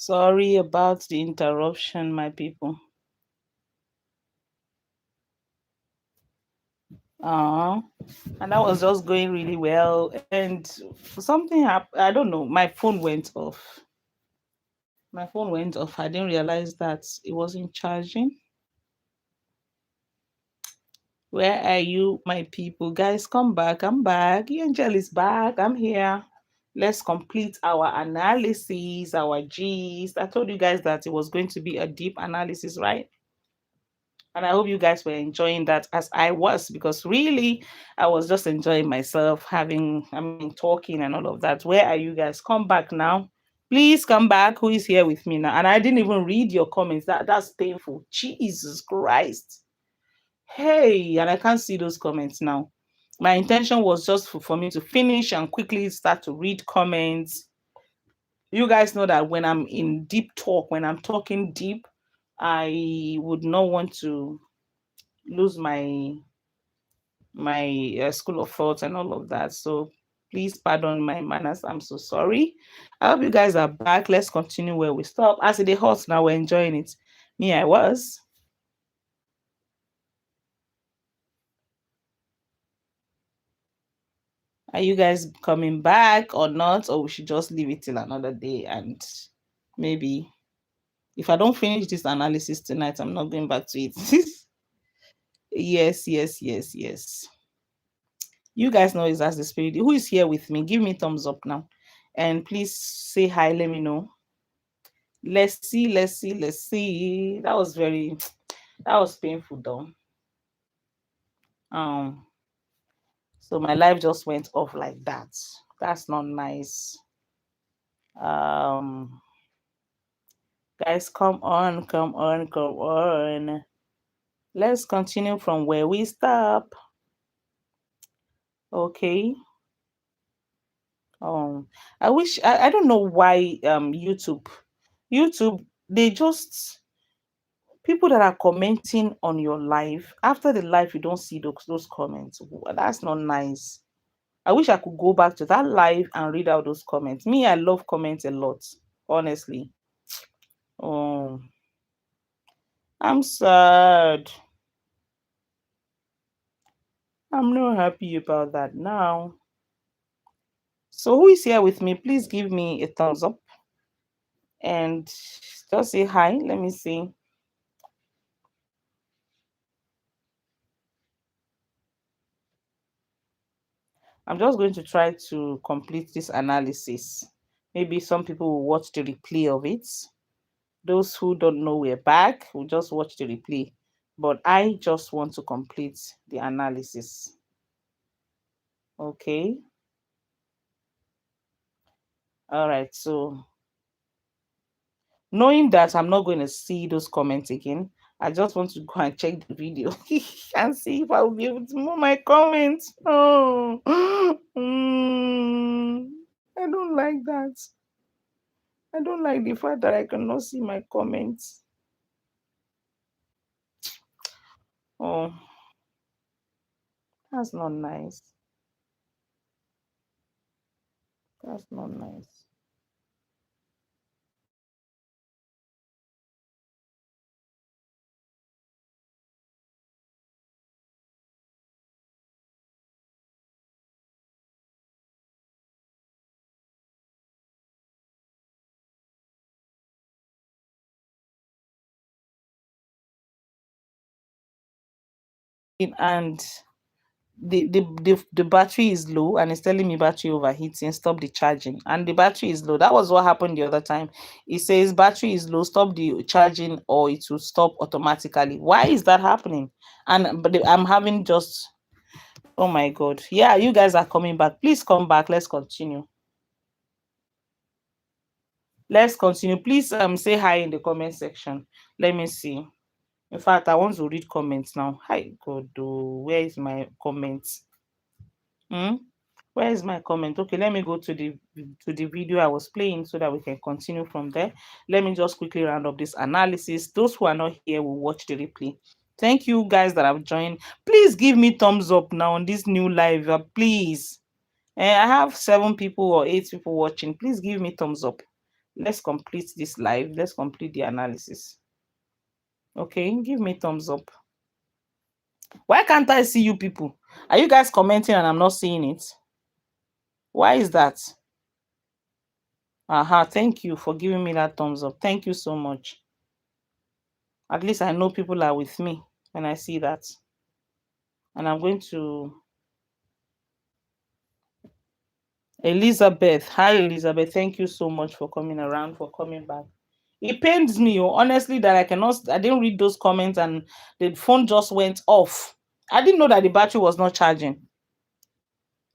Sorry about the interruption, my people. And that was just going really well. And something happened. I don't know. My phone went off. My phone went off. I didn't realize that it wasn't charging. Where are you, my people? Guys, come back. I'm back. Angel is back. I'm here. Let's complete our analysis, our G's. I told you guys that it was going to be a deep analysis, right? And I hope you guys were enjoying that as I was, because really I was just enjoying myself talking and all of that. Where are you guys? Come back now. Please come back. Who is here with me now? And I didn't even read your comments. That's painful. Jesus Christ. Hey, and I can't see those comments now. My intention was just for me to finish and quickly start to read comments. You guys know that when I'm in deep talk, when I'm talking deep, I would not want to lose my school of thought and all of that. So please pardon my manners. I'm so sorry. I hope you guys are back. Let's continue where we stop. As it is hot now, we're enjoying it. Me, I was. Are you guys coming back or not? Or we should just leave it till another day, and maybe if I don't finish this analysis tonight, I'm not going back to it. Yes. You guys know it's as the spirit. Who is here with me? Give me thumbs up now. And please say hi. Let me know. Let's see. That was painful though. So my life just went off like that. That's not nice. Guys, come on. Let's continue from where we stop. Okay. I wish I don't know why YouTube, they just, people that are commenting on your live, after the live you don't see those comments. That's not nice. I wish I could go back to that live and read out those comments. Me, I love comments a lot, honestly. I'm sad. I'm not happy about that now. So who is here with me? Please give me a thumbs up and just say hi. Let me see. I'm just going to try to complete this analysis. Maybe some people will watch the replay of it. Those who don't know we're back will just watch the replay. But I just want to complete the analysis. Okay. All right. So knowing that I'm not going to see those comments again, I just want to go and check the video and see if I will be able to move my comments. Oh, I don't like that. I don't like the fact that I cannot see my comments. Oh, that's not nice. That's not nice. And the battery is low and it's telling me battery overheating, stop the charging, and the battery is low. That was what happened the other time. It says battery is low, stop the charging or it will stop automatically. Why is that happening? I'm having just, oh my god. Yeah, you guys are coming back. Please come back. Let's continue. Please say hi in the comment section. Let me see. In fact, I want to read comments now. Hi god, where is my comments? Where is my comment? Okay, let me go to the video I was playing so that we can continue from there. Let me just quickly round up this analysis. Those who are not here will watch the replay. Thank you guys that have joined. Please give me thumbs up now on this new live, please. I have 7 people or 8 people watching. Please give me thumbs up. let's complete this live. Let's complete the analysis. Okay, give me thumbs up. Why can't I see you people? Are you guys commenting and I'm not seeing it? Why is that? Thank you for giving me that thumbs up. Thank you so much. At least I know people are with me when I see that. And I'm going to... Elizabeth. Hi, Elizabeth. Thank you so much for coming around, for coming back. It pains me, honestly, that I didn't read those comments and the phone just went off. I didn't know that the battery was not charging.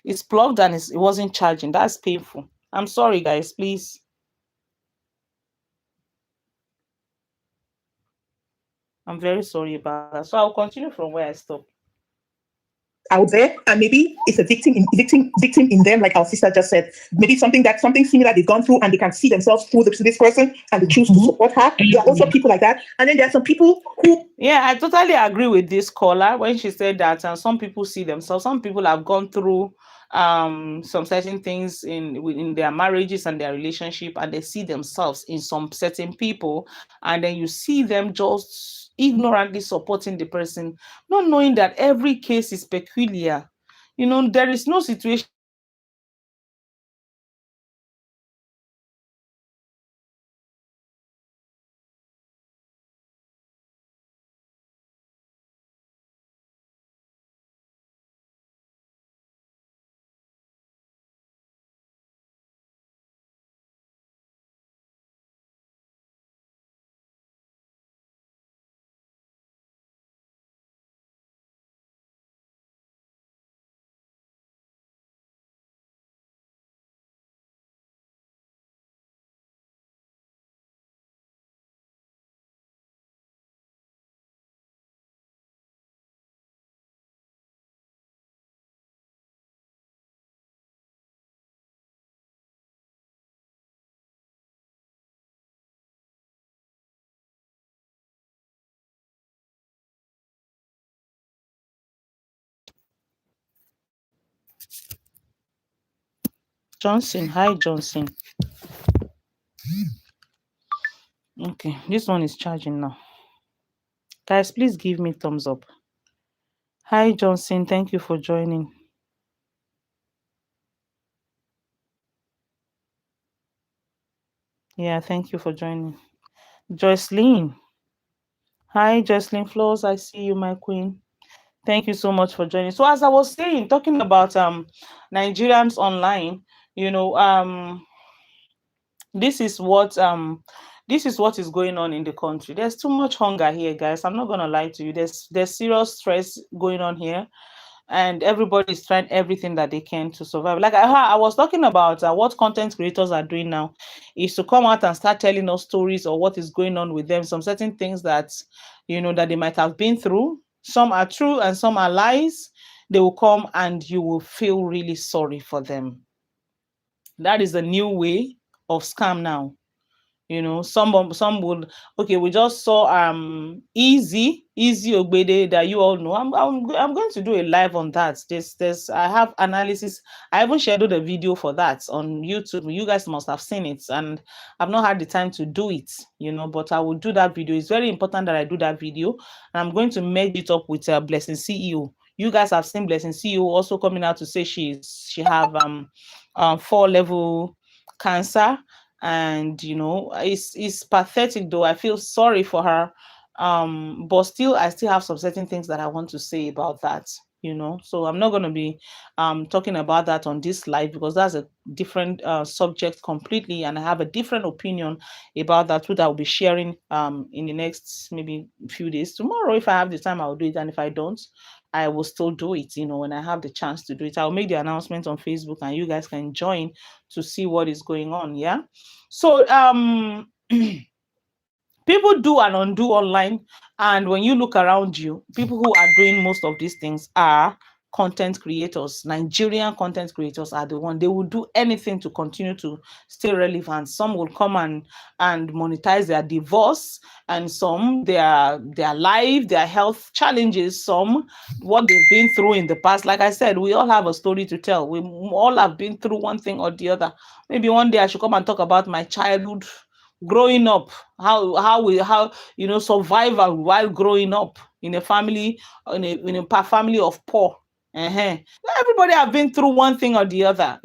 It's plugged and it wasn't charging. That's painful. I'm sorry, guys. Please. I'm very sorry about that. So I'll continue from where I stopped. Out there, and maybe it's a victim in them, like our sister just said. Maybe something similar they've gone through, and they can see themselves through this person, and they choose to support her. There are also people like that, and then there are some people who... Yeah, I totally agree with this caller when she said that some people see themselves. Some people have gone through some certain things in their marriages and their relationship, and they see themselves in some certain people, and then you see them just ignorantly supporting the person, not knowing that every case is peculiar. There is no situation Johnson. Hi, Johnson. Okay, this one is charging now. Guys, please give me thumbs up. Hi, Johnson. Thank you for joining. Yeah, thank you for joining. Joycelyn. Hi, Joycelyn Flores. I see you, my queen. Thank you so much for joining. So as I was saying, talking about Nigerians online, this is what is going on in the country. There's too much hunger here, guys. I'm not gonna lie to you. There's serious stress going on here, and everybody's trying everything that they can to survive. Like I was talking about what content creators are doing now is to come out and start telling us stories or what is going on with them, some certain things that that they might have been through. Some are true and some are lies. They will come and you will feel really sorry for them. That is the new way of scam now. Some would... Okay, we just saw Easy Ogbede that you all know. I'm going to do a live on that. I have analysis. I haven't shared the video for that on YouTube. You guys must have seen it, and I've not had the time to do it, but I will do that video. It's very important that I do that video, and I'm going to merge it up with Blessing CEO. You guys have seen Blessing CEO also coming out to say she have 4-level cancer, and it's pathetic, though. I feel sorry for her, but still I still have some certain things that I want to say about that. So I'm not going to be talking about that on this live, because that's a different subject completely, and I have a different opinion about that, which I'll be sharing in the next maybe few days. Tomorrow, if I have the time, I'll do it, and if I don't, I will still do it, when I have the chance to do it. I'll make the announcement on Facebook, and you guys can join to see what is going on. Yeah. So people do and undo online, and when you look around you, people who are doing most of these things are content creators, Nigerian content creators are the one. They will do anything to continue to stay relevant. Some will come and monetize their divorce, and some their life, their health challenges, some what they've been through in the past. Like I said, we all have a story to tell. We all have been through one thing or the other. Maybe one day I should come and talk about my childhood growing up, how survival while growing up in a family, in a family of poor. Everybody have been through one thing or the other,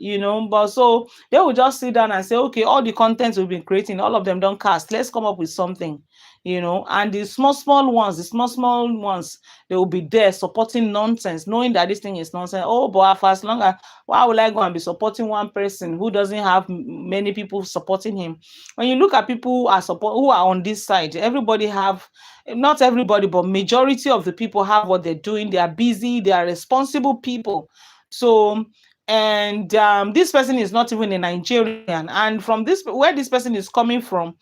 but so they will just sit down and say, okay, all the contents we've been creating, all of them don't cast, let's come up with something. And the small ones, they will be there supporting nonsense, knowing that this thing is nonsense. Oh, but for as long as, why would I go and be supporting one person who doesn't have many people supporting him? When you look at people who are on this side, everybody have, not everybody, but majority of the people have what they're doing. They are busy, they are responsible people. So, and this person is not even a Nigerian. And from this, where this person is coming from,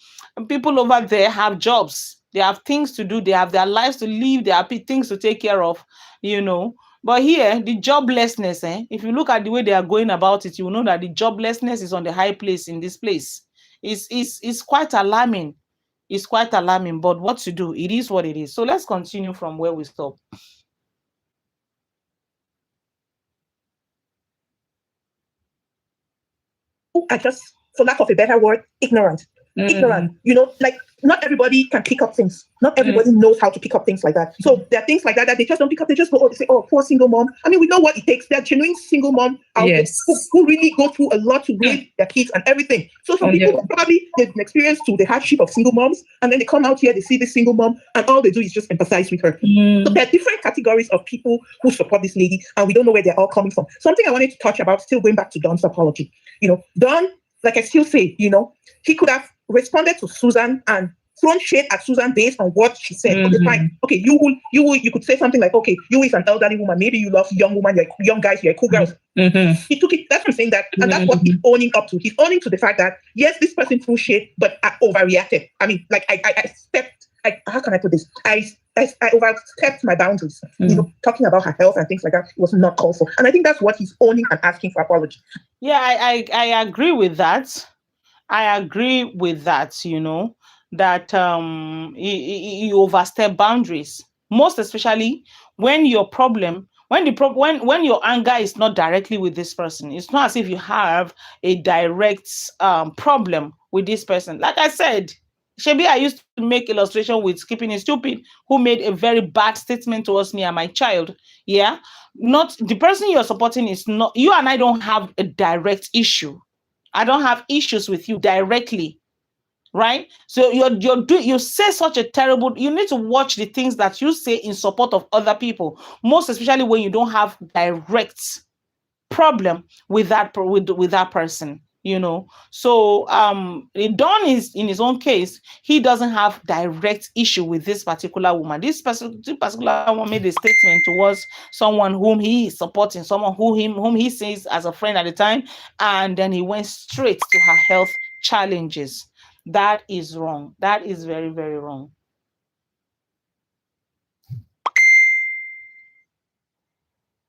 people over there have jobs. They have things to do. They have their lives to live. They have things to take care of, But here, the joblessness, if you look at the way they are going about it, you will know that the joblessness is on the high place in this place. It's quite alarming. It's quite alarming, but what to do? It is what it is. So let's continue from where we stop. I just, for lack of a better word, ignorant. Ignorant. Like not everybody can pick up things. Not everybody knows how to pick up things like that. So there are things like that they just don't pick up. They just go, they say, oh, poor single mom. I mean, we know what it takes. They're genuine single mom out there who really go through a lot to raise their kids and everything. So some people probably they've experienced to the hardship of single moms, and then they come out here, they see this single mom, and all they do is just empathize with her. So there are different categories of people who support this lady, and we don't know where they're all coming from. Something I wanted to touch about, still going back to Don's apology. Don, like I still say, he could have responded to Susan and thrown shade at Susan based on what she said. Okay, fine. Okay, you could say something like, okay, you is an elderly woman, maybe you love young woman, you're young guys, you're cool girls. He took it, that's what I'm saying, that, and that's what he's owning up to. He's owning to the fact that yes, this person threw shade, but I overreacted. I mean, like I stepped, how can I put this? I overstepped my boundaries. Talking about her health and things like that, it was not called for. And I think that's what he's owning and asking for apology. Yeah, I agree with that. I agree with that, that you overstep boundaries, most especially when your problem, when your anger is not directly with this person. It's not as if you have a direct problem with this person. Like I said, Shebi, I used to make illustration with Skipping is Stupid, who made a very bad statement towards me and my child. Yeah, not the person you're supporting is not, you and I don't have a direct issue. I don't have issues with you directly, right? So you say such a terrible, you need to watch the things that you say in support of other people, most especially when you don't have direct problem with that person. So Don is, in his own case, he doesn't have direct issue with this particular woman. This particular woman made a statement towards someone whom he is supporting, someone whom he sees as a friend at the time, and then he went straight to her health challenges. That is wrong. That is very, very wrong.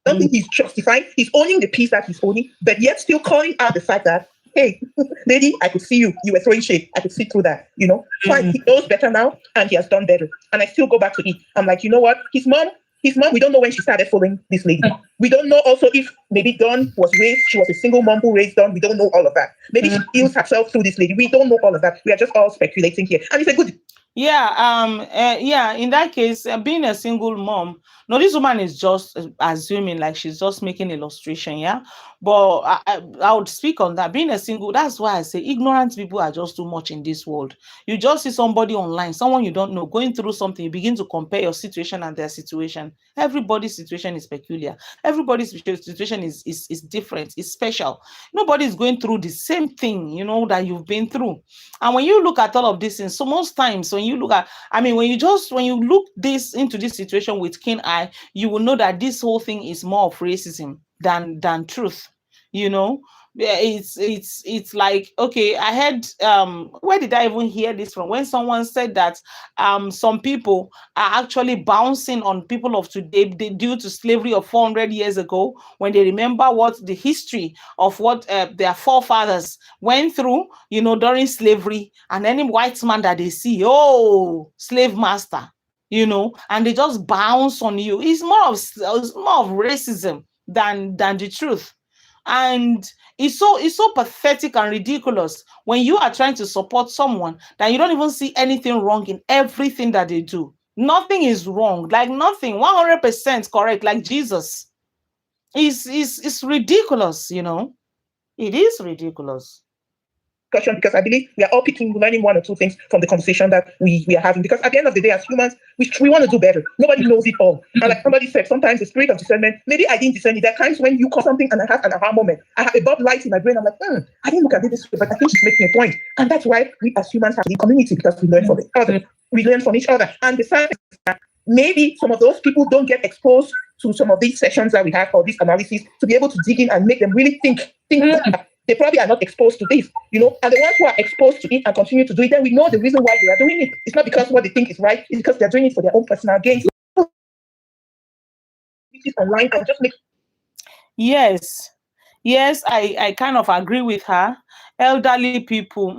I don't think he's justifying. He's owning the piece that he's owning, but yet still calling out the fact that, hey, lady, I could see you. You were throwing shade. I could see through that, Fine, he knows better now, and he has done better. And I still go back to it. I'm like, you know what? His mom, we don't know when she started following this lady. We don't know also if maybe Dawn was raised, she was a single mom who raised Dawn. We don't know all of that. Maybe she heals herself through this lady. We don't know all of that. We are just all speculating here. And it's a good. Yeah, in that case, being a single mom, no, this woman is just assuming, like she's just making illustration, yeah. But I would speak on that. Being a single, that's why I say ignorant people are just too much in this world. You just see somebody online, someone you don't know, going through something, you begin to compare your situation and their situation. Everybody's situation is peculiar. Everybody's situation is different, it's special. Nobody's going through the same thing, that you've been through. And when you look at all of these things, so most times when you look at, when you look into this situation with keen eye, you will know that this whole thing is more of racism than truth, Yeah, it's like, okay, I heard, where did I even hear this from? When someone said that some people are actually bouncing on people of today due to slavery of 400 years ago, when they remember what the history of what their forefathers went through, during slavery, and any white man that they see, oh, slave master, and they just bounce on you. It's more of racism than the truth. And it's so pathetic and ridiculous when you are trying to support someone that you don't even see anything wrong in everything that they do. Nothing is wrong, like nothing, 100% correct, like Jesus. It's ridiculous. It is ridiculous. Discussion, because I believe we are all learning one or two things from the conversation that we are having. Because at the end of the day, as humans, we want to do better. Nobody knows it all. And like somebody said, sometimes the spirit of discernment, maybe I didn't discern it. There are times when you call something and I have an aha moment. I have a Bob light in my brain. I'm like, I didn't look at it this way, but I think she's making a point. And that's why we as humans have the community, because we learn from each other. We learn from each other. And the fact is that maybe some of those people don't get exposed to some of these sessions that we have, or these analyses, to be able to dig in and make them really think. They probably are not exposed to this, and the ones who are exposed to it and continue to do it, then we know the reason why they are doing it. It's not because what they think is right, it's because they're doing it for their own personal gain. Online and just make. Yes, I kind of agree with her. Elderly people,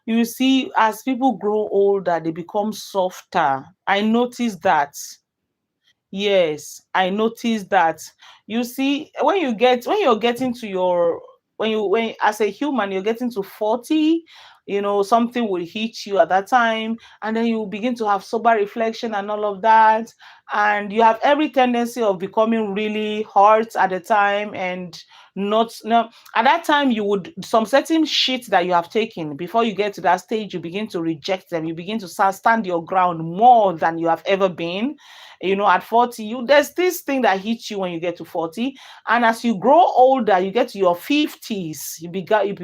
you see, as people grow older, they become softer. I noticed that. Yes, I noticed that. You see, when you're getting to your when as a human you're getting to 40, something will hit you at that time, and then you begin to have sober reflection and all of that, and you have every tendency of becoming really hurt at the time, and not no at that time you would some certain shit that you have taken before you get to that stage, you begin to reject them, you begin to stand your ground more than you have ever been. At 40, there's this thing that hits you when you get to 40, and as you grow older, you get to your 50s, you began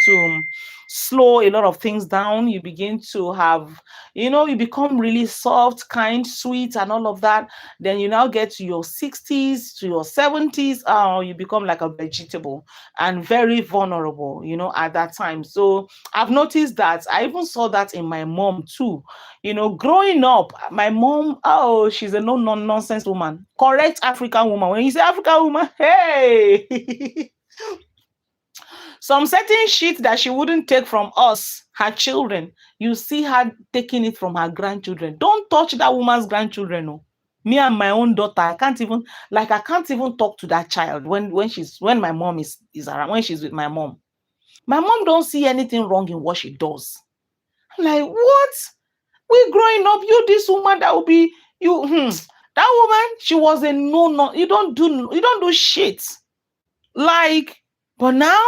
to slow a lot of things down. You begin to have, you become really soft, kind, sweet, and all of that. Then you now get to your 60s, to your 70s. Oh, you become like a vegetable and very vulnerable, at that time. So I've noticed that. I even saw that in my mom too. Growing up, my mom, oh, she's a nonsense woman, correct African woman. When you say African woman, hey, some certain shit that she wouldn't take from us, her children, you see her taking it from her grandchildren. Don't touch that woman's grandchildren. No. Me and my own daughter, I can't even talk to that child when my mom is around, when she's with my mom. My mom don't see anything wrong in what she does. I'm like, what? We growing up, you this woman that will be you. That woman, she was a no. You don't do shit. Like, but now,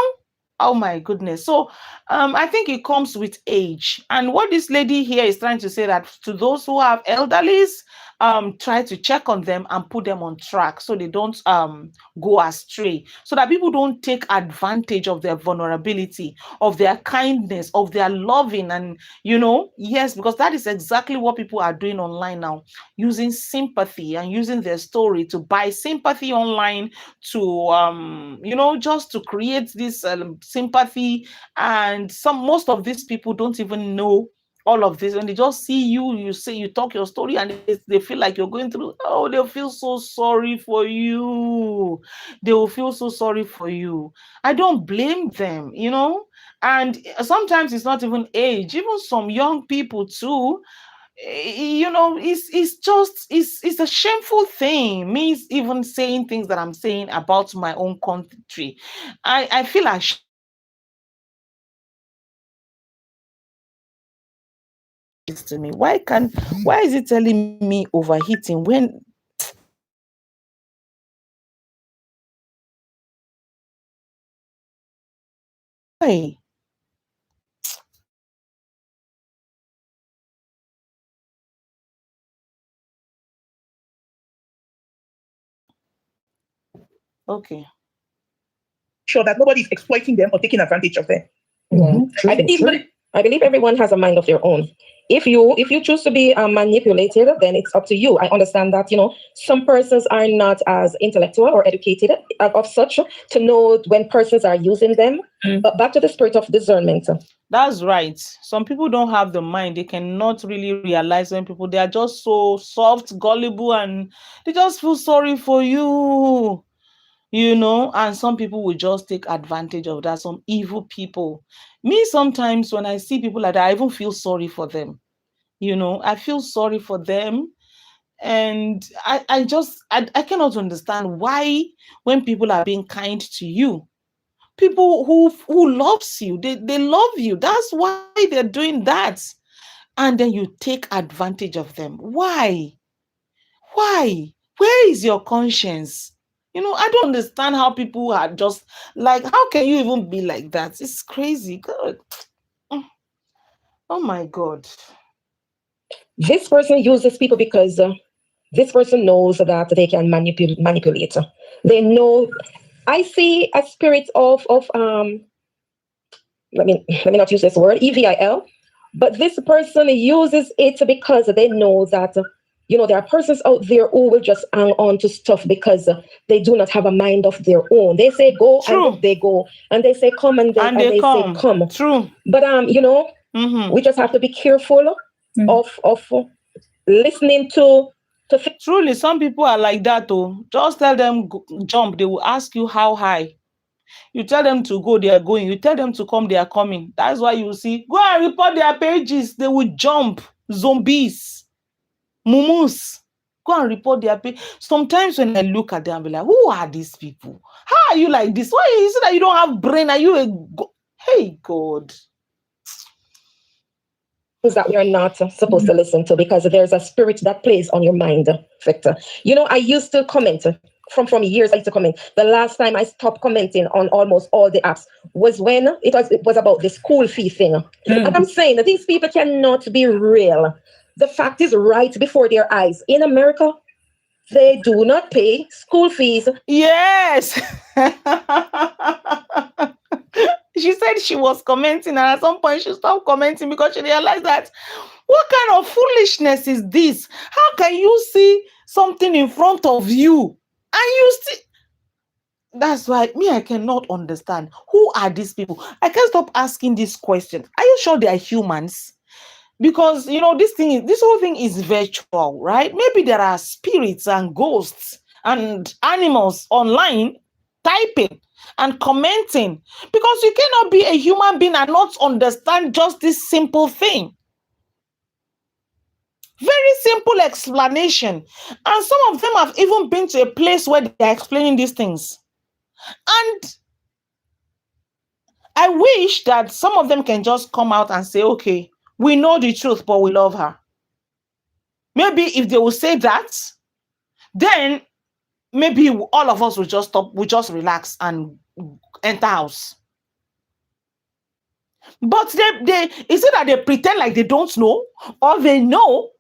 oh my goodness. So I think it comes with age. And what this lady here is trying to say, that to those who have elderlies, try to check on them and put them on track so they don't go astray, so that people don't take advantage of their vulnerability, of their kindness, of their loving. And yes, because that is exactly what people are doing online now, using sympathy and using their story to buy sympathy online, to just to create this sympathy. And most of these people don't even know all of this. When they just see you say, you talk your story, and they feel like you're going through, oh, they'll feel so sorry for you. They will feel so sorry for you. I don't blame them. And sometimes it's not even age, even some young people too. It's a shameful thing, me even saying things that I'm saying about my own country. I feel ashamed to me. Why is it telling me overheating when why? Okay. Sure that nobody is exploiting them or taking advantage of them. I think even I believe everyone has a mind of their own. If you choose to be manipulated, then it's up to you. I understand that some persons are not as intellectual or educated of such to know when persons are using them. But back to the spirit of discernment. That's right. Some people don't have the mind. They cannot really realize when people, they are just so soft, gullible, and they just feel sorry for you, and some people will just take advantage of that. Some evil people. Me, sometimes when I see people like that, I even feel sorry for them. I feel sorry for them. And I cannot understand why, when people are being kind to you, people who loves you, they love you, that's why they're doing that, and then you take advantage of them. Why? Where is your conscience? I don't understand how people are just like, how can you even be like that? It's crazy. God. Oh my God. This person uses people because this person knows that they can manipulate. They know. I see a spirit of let me not use this word, evil, but this person uses it because they know that there are persons out there who will just hang on to stuff because they do not have a mind of their own. They say go, True. and they go, and they say come, and they say come. True. But we just have to be careful of listening to Truly, some people are like that. Oh, just tell them jump, they will ask you how high. You tell them to go, they are going. You tell them to come, they are coming. That's why you see, go and report their pages. They will jump. Zombies, mumus. Go and report their page. Sometimes when I look at them, I'll be like, who are these people? How are you like this? Why is it that you don't have brain? Are you hey, God. That we are not supposed to listen to, because there's a spirit that plays on your mind, Victor. I used to comment from years. I used to comment. The last time I stopped commenting on almost all the apps was when it was about the school fee thing. And I'm saying that these people cannot be real. The fact is right before their eyes. In America, they do not pay school fees. Yes. She said she was commenting, and at some point she stopped commenting because she realized that, what kind of foolishness is this? How can you see something in front of you and you see? That's why I cannot understand. Who are these people? I can't stop asking this question. Are you sure they are humans? Because this whole thing is virtual, right? Maybe there are spirits and ghosts and animals online typing and commenting, because you cannot be a human being and not understand just this simple thing. Very simple explanation. And some of them have even been to a place where they're explaining these things. And I wish that some of them can just come out and say, okay, we know the truth, but we love her. Maybe if they will say that, then maybe all of us will just stop, we'll just relax and enter house. But they is it that they pretend like they don't know, or they know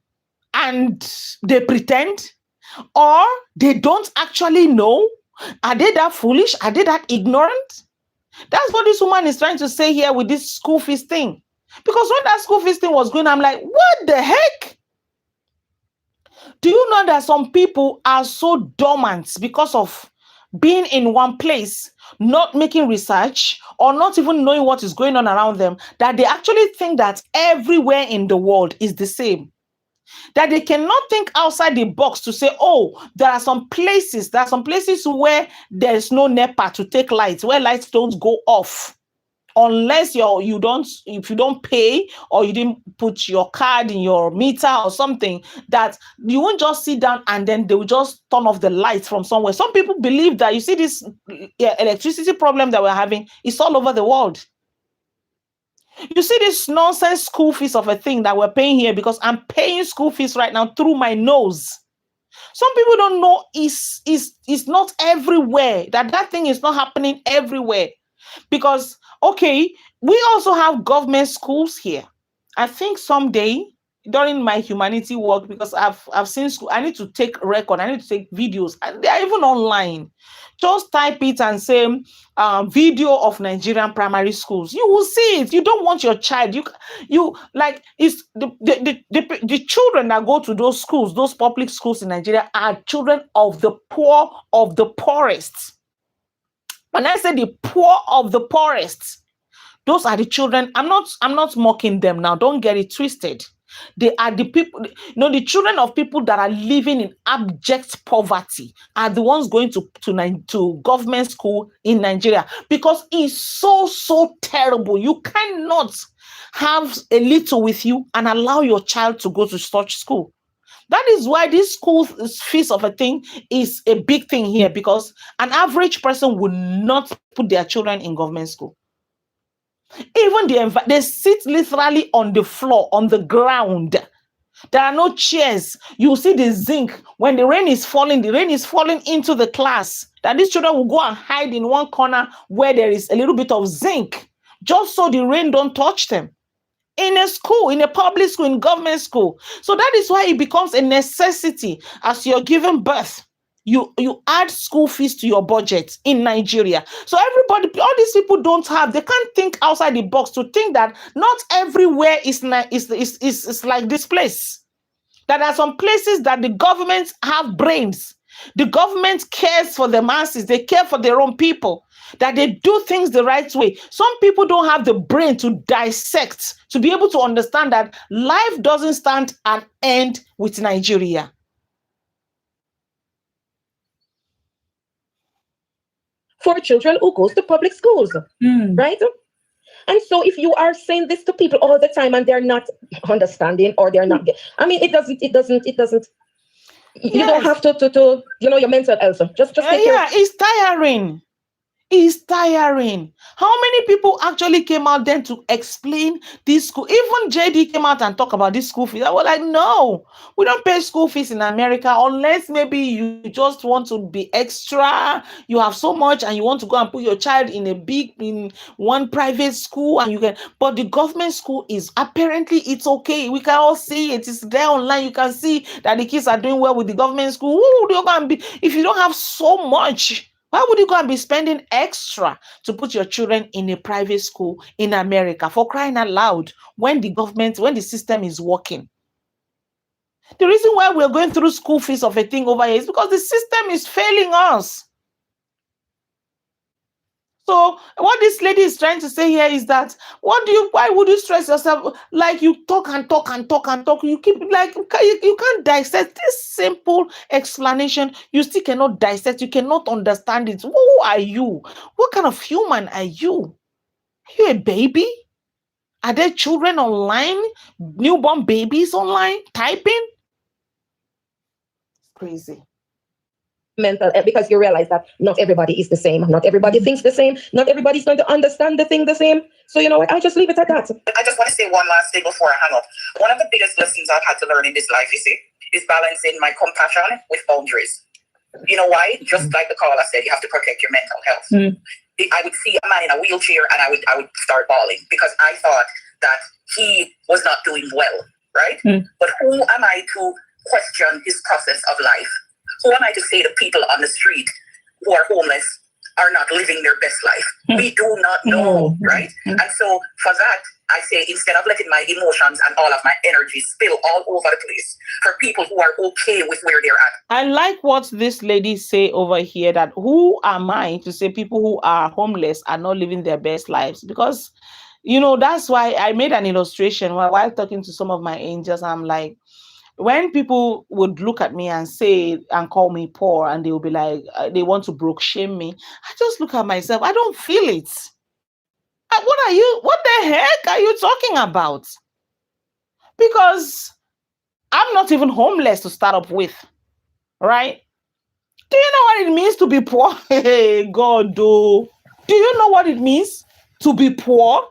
and they pretend, or they don't actually know? Are they that foolish? Are they that ignorant? That's what this woman is trying to say here with this school fees thing. Because when that school fees thing was going, I'm like, what the heck? Do you know that some people are so dormant because of being in one place, not making research, or not even knowing what is going on around them, that they actually think that everywhere in the world is the same? That they cannot think outside the box to say, oh, there are some places where there's no NEPA to take lights, where lights don't go off unless if you don't pay, or you didn't put your card in your meter or something, that you won't just sit down and then they will just turn off the lights from somewhere. Some people believe that, you see, this electricity problem that we're having is all over the world. You see this nonsense school fees of a thing that we're paying here, because I'm paying school fees right now through my nose. Some people don't know is not everywhere, that thing is not happening everywhere. Because, okay, we also have government schools here. I think someday during my humanity work, because I've seen school. I need to take record. I need to take videos, and they are even online. Just type it and say video of Nigerian primary schools. You will see it. You don't want your child. You like it's the children that go to those schools, those public schools in Nigeria, are children of the poor, of the poorest. When I say the poor of the poorest, those are the children. I'm not mocking them now. Don't get it twisted. They are the people, the children of people that are living in abject poverty are the ones going to government school in Nigeria, because it's so terrible. You cannot have a little with you and allow your child to go to such school. That is why this school fees of a thing is a big thing here, because an average person would not put their children in government school. Even they sit literally on the floor, on the ground. There are no chairs. You see the zinc. When the rain is falling into the class. That these children will go and hide in one corner where there is a little bit of zinc, just so the rain don't touch them. In a school, in a public school, in government school. So that is why it becomes a necessity as you're giving birth. You add school fees to your budget in Nigeria. So everybody, all these people they can't think outside the box to think that not everywhere is like this place. That there are some places that the government have brains. The government cares for the masses. They care for their own people. That they do things the right way. Some people don't have the brain to dissect, to be able to understand that life doesn't stand and end with Nigeria. For children who goes to public schools, right? And so if you are saying this to people all the time and they're not understanding, or they're not, I mean, it doesn't, you don't have to your mental health. Just take care. It's tiring. It's tiring. How many people actually came out then to explain this school? Even JD came out and talked about this school fees. I was like, no, we don't pay school fees in America unless maybe you just want to be extra. You have so much and you want to go and put your child in one private school, and you can. But the government school is apparently it's okay. We can all see it. It's there online. You can see that the kids are doing well with the government school. Who would you go and be if you don't have so much? Why would you go and be spending extra to put your children in a private school in America, for crying out loud, when the system is working? The reason why we're going through school fees of a thing over here is because the system is failing us. So what this lady is trying to say here is that why would you stress yourself? Like, you talk and talk and talk and talk. You keep like you can't dissect this simple explanation. You still cannot dissect. You cannot understand it. Who are you? What kind of human are you? Are you a baby? Are there children online? Newborn babies online typing? It's crazy. Mental, because you realize that not everybody is the same. Not everybody thinks the same. Not everybody's going to understand the thing the same. So you know what? I just leave it at that. I just want to say one last thing before I hang up. One of the biggest lessons I've had to learn in this life, is balancing my compassion with boundaries. You know why? Just like the caller said, you have to protect your mental health. I would see a man in a wheelchair and I would start bawling because I thought that he was not doing well, right? But who am I to question his process of life? Who am I to say to people on the street who are homeless are not living their best life? We do not know, right? And so for that, I say, instead of letting my emotions and all of my energy spill all over the place, for people who are okay with where they're at. I like what this lady say over here, that who am I to say people who are homeless are not living their best lives? Because, that's why I made an illustration while talking to some of my angels. I'm like, when people would look at me and say and call me poor, and they will be like, they want to broke shame me, I just look at myself. I don't feel it. What the heck are you talking about? Because I'm not even homeless to start up with, right? Do you know what it means to be poor? Hey, God, do you know what it means to be poor?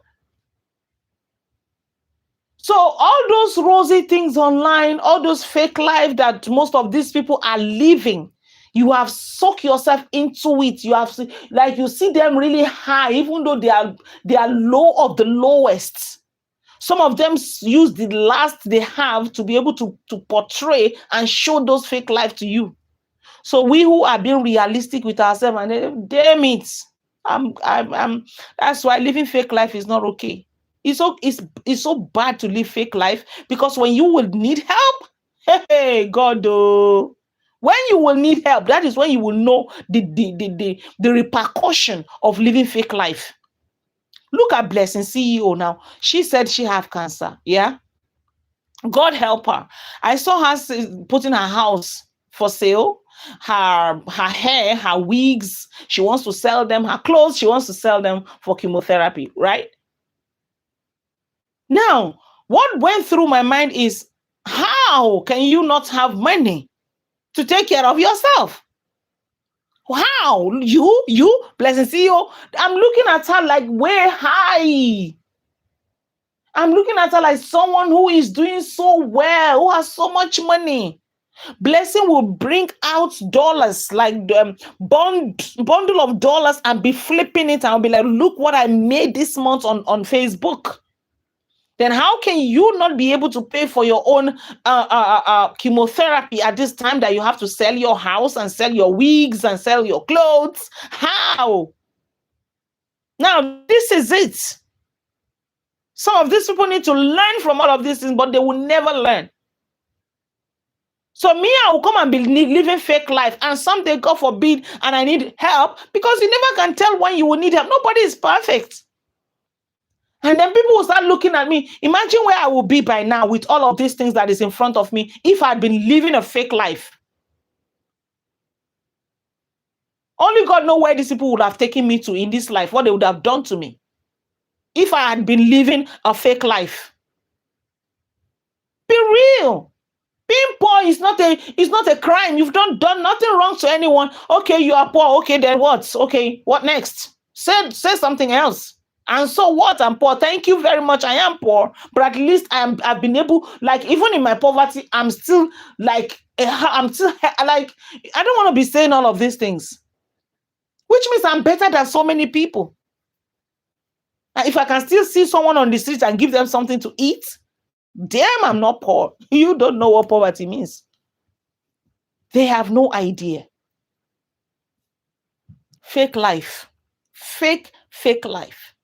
So all those rosy things online, all those fake life that most of these people are living, you have sucked yourself into it. You have you see them really high, even though they are low of the lowest. Some of them use the last they have to be able to portray and show those fake life to you. So we who are being realistic with ourselves, and then, damn it, that's why living fake life is not okay. It's so bad to live fake life, because when you will need help, hey God, oh, when you will need help, that is when you will know the repercussion of living fake life. Look at Blessing CEO now. She said she have cancer. Yeah. God help her. I saw her putting her house for sale, her hair, her wigs. She wants to sell them. Her clothes, she wants to sell them for chemotherapy, right? Now, what went through my mind is, how can you not have money to take care of yourself? How? You, Blessing CEO, I'm looking at her like way high. I'm looking at her like someone who is doing so well, who has so much money. Blessing will bring out dollars, like the bundle of dollars, and be flipping it, and I'll be like, look what I made this month on Facebook. Then how can you not be able to pay for your own chemotherapy at this time that you have to sell your house and sell your wigs and sell your clothes? How? Now, this is it. Some of these people need to learn from all of these things, but they will never learn. So me, I will come and be living fake life, and someday, God forbid, and I need help, because you never can tell when you will need help. Nobody is perfect. And then people will start looking at me. Imagine where I will be by now with all of these things that is in front of me if I had been living a fake life. Only God knows where these people would have taken me to in this life, what they would have done to me if I had been living a fake life. Be real. Being poor is not a crime. You've done nothing wrong to anyone. Okay, you are poor. Okay, then what? Okay, what next? Say something else. And so what? I'm poor. Thank you very much. I am poor, but at least I've been able, like, even in my poverty, I'm still like, I don't want to be saying all of these things, which means I'm better than so many people. And if I can still see someone on the street and give them something to eat, damn, I'm not poor. You don't know what poverty means. They have no idea. Fake life. Fake life.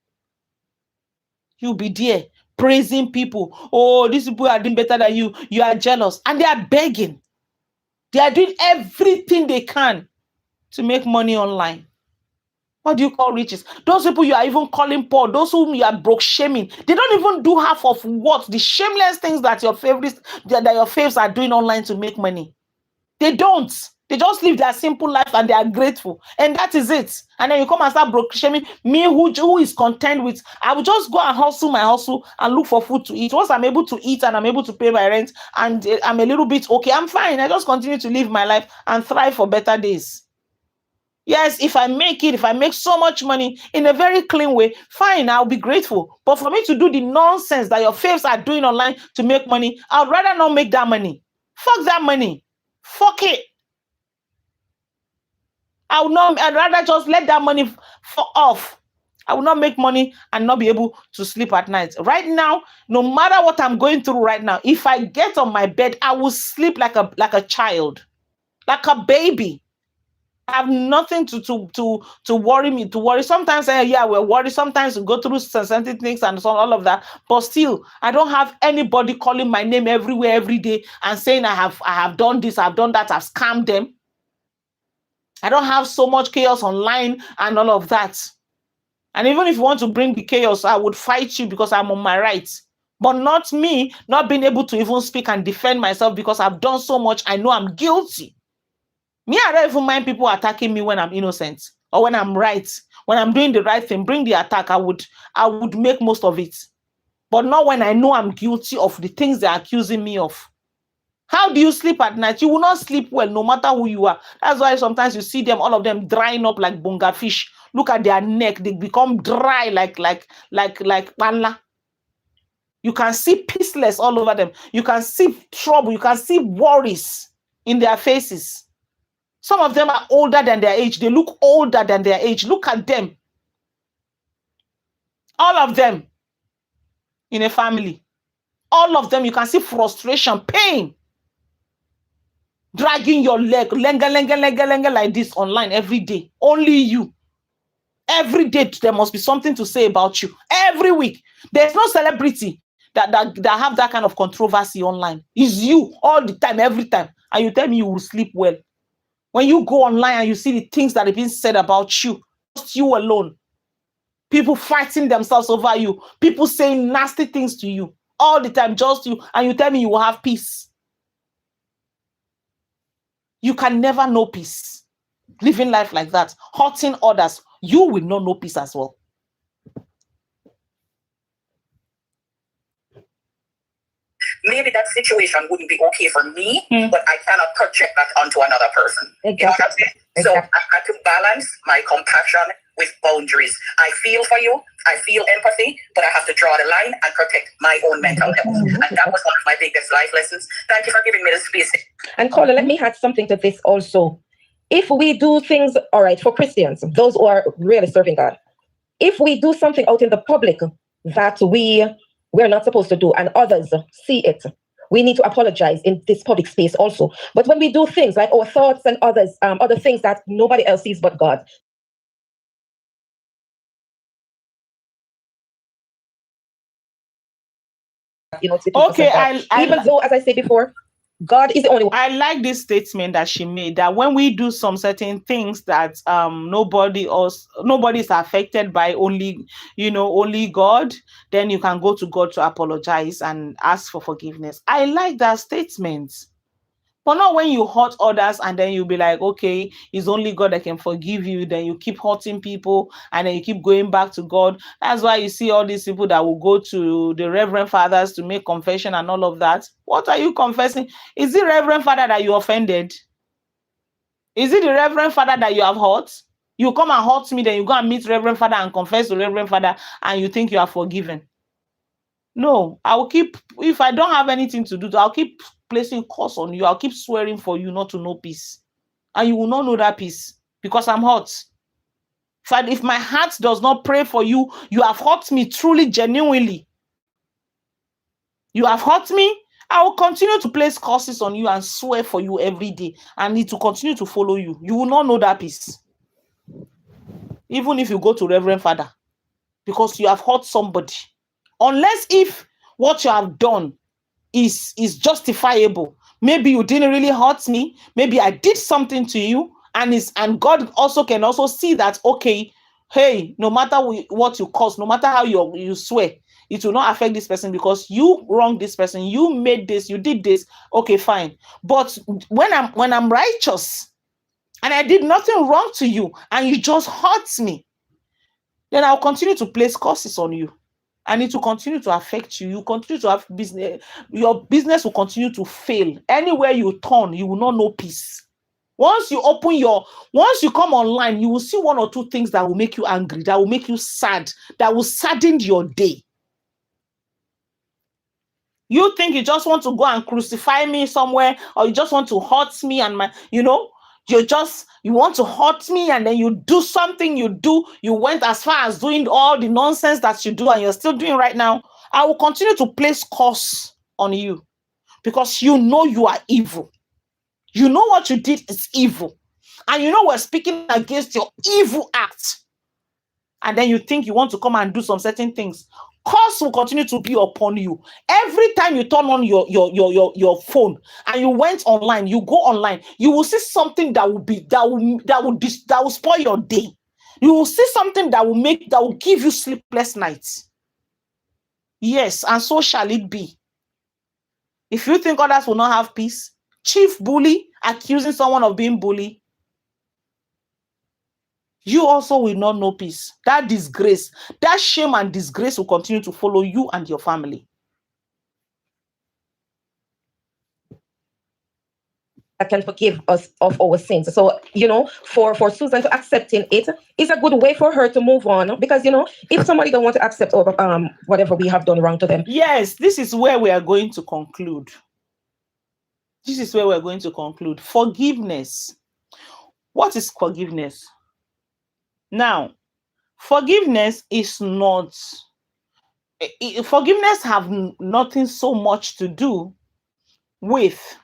You'll be there praising people. Oh, these people are doing better than you. You are jealous. And they are begging. They are doing everything they can to make money online. What do you call riches? Those people you are even calling poor, those whom you are broke shaming, they don't even do half of what the shameless things that your faves are doing online to make money. They don't. They just live their simple life and they are grateful. And that is it. And then you come and start broke shaming me, who is content with, I will just go and hustle my hustle and look for food to eat. Once I'm able to eat and I'm able to pay my rent and I'm a little bit okay, I'm fine. I just continue to live my life and thrive for better days. Yes, if I make so much money in a very clean way, fine, I'll be grateful. But for me to do the nonsense that your faves are doing online to make money, I'd rather not make that money. Fuck that money. Fuck it. I'd rather just let that money fall off. I will not make money and not be able to sleep at night. Right now, no matter what I'm going through right now, if I get on my bed, I will sleep like a child, like a baby. I have nothing to worry me. To worry. Sometimes, we're worried. Sometimes we go through sensitive things and so all of that. But still, I don't have anybody calling my name everywhere, every day, and saying I have done this, I've done that, I've scammed them. I don't have so much chaos online and all of that. And even if you want to bring the chaos, I would fight you because I'm on my rights. But not me, not being able to even speak and defend myself because I've done so much. I know I'm guilty. Me, I don't even mind people attacking me when I'm innocent or when I'm right. When I'm doing the right thing, bring the attack. I would make most of it. But not when I know I'm guilty of the things they're accusing me of. How do you sleep at night? You will not sleep well, no matter who you are. That's why sometimes you see them, all of them drying up like bunga fish. Look at their neck; they become dry like panla. You can see peaceless all over them. You can see trouble. You can see worries in their faces. Some of them are older than their age. They look older than their age. Look at them. All of them. in a family. All of them, you can see frustration, pain, dragging your leg, lenga, like this online every day. Only you. Every day there must be something to say about you. Every week. There's no celebrity that have that kind of controversy online. It's you all the time, every time. And you tell me you will sleep well. When you go online and you see the things that have been said about you, just you alone. People fighting themselves over you. People saying nasty things to you all the time, just you. And you tell me you will have peace. You can never know peace. Living life like that, hurting others, you will not know peace as well. Maybe that situation wouldn't be okay for me, but I cannot project that onto another person. Exactly. You know what I'm saying? So I had to balance my compassion with boundaries. I feel for you, I feel empathy, but I have to draw the line and protect my own mental health. And that was one of my biggest life lessons. Thank you for giving me the space. And Carla, let me add something to this also. If we do things, all right, for Christians, those who are really serving God, if we do something out in the public that we're not supposed to do and others see it, we need to apologize in this public space also. But when we do things like our thoughts and others, other things that nobody else sees but God, okay, even though, as I said before, God is the only one. I like this statement that she made, that when we do some certain things that nobody is affected by, only God, then you can go to God to apologize and ask for forgiveness. I like that statement. But not when you hurt others and then you'll be like, okay, it's only God that can forgive you. Then you keep hurting people and then you keep going back to God. That's why you see all these people that will go to the Reverend Fathers to make confession and all of that. What are you confessing? Is it Reverend Father that you offended? Is it the Reverend Father that you have hurt? You come and hurt me, then you go and meet Reverend Father and confess to Reverend Father and you think you are forgiven. No, I will keep, if I don't have anything to do, I'll keep placing curse on you. I'll keep swearing for you not to know peace. And you will not know that peace because I'm hurt. If my heart does not pray for you, you have hurt me truly, genuinely. You have hurt me, I will continue to place curses on you and swear for you every day. And need to continue to follow you. You will not know that peace. Even if you go to Reverend Father, because you have hurt somebody. Unless if what you have done is justifiable. Maybe you didn't really hurt me. Maybe I did something to you, and God also can also see that, okay, hey, no matter what you cause, no matter how you swear, it will not affect this person because you wronged this person, you made this, you did this. Okay, fine. But when I'm righteous and I did nothing wrong to you and you just hurt me, then I'll continue to place curses on you. And it will continue to affect you. You continue to have business. Your business will continue to fail. Anywhere you turn, you will not know peace. Once you come online, you will see one or two things that will make you angry, that will make you sad, that will sadden your day. You think you just want to go and crucify me somewhere, or you just want to hurt me and you want to hurt me, and then you do something you went as far as doing all the nonsense that you do and you're still doing right now. I will continue to place curse on you because you know you are evil. You know what you did is evil. And you know we're speaking against your evil act. And then you think you want to come and do some certain things. Curse will continue to be upon you. Every time you turn on your phone and you went online, you go online, you will see something that will spoil your day. You will see something that will give you sleepless nights. Yes, and so shall it be. If you think others will not have peace, chief bully accusing someone of being bully, you also will not know peace. That disgrace, that shame and disgrace will continue to follow you and your family. That can forgive us of our sins. So, for Susan to accepting it is a good way for her to move on. Because, if somebody don't want to accept whatever we have done wrong to them. Yes, this is where we are going to conclude. This is where we're going to conclude. Forgiveness. What is forgiveness? Now, forgiveness is not Forgiveness have nothing so much to do with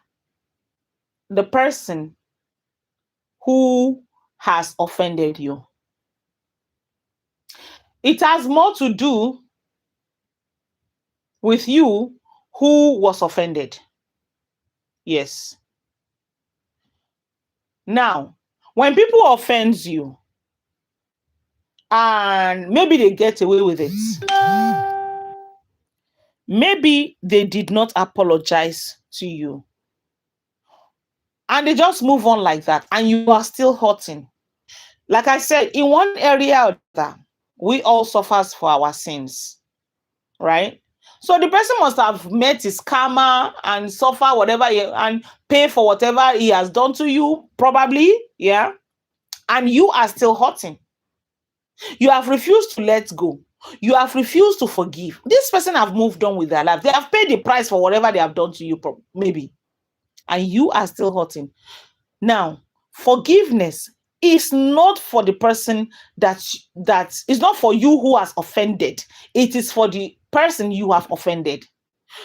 the person who has offended you. It has more to do with you who was offended. Yes. Now, when people offend you and maybe they get away with it, maybe they did not apologize to you and they just move on like that, and you are still hurting. Like I said, in one area or that, we all suffer for our sins, right? So the person must have met his karma and suffer whatever and pay for whatever he has done to you, probably, yeah. And you are still hurting. You have refused to let go. You have refused to forgive. This person have moved on with their life. They have paid the price for whatever they have done to you, maybe. And you are still hurting. Now, forgiveness is not for the person that is not for you who has offended. It is for the person you have offended.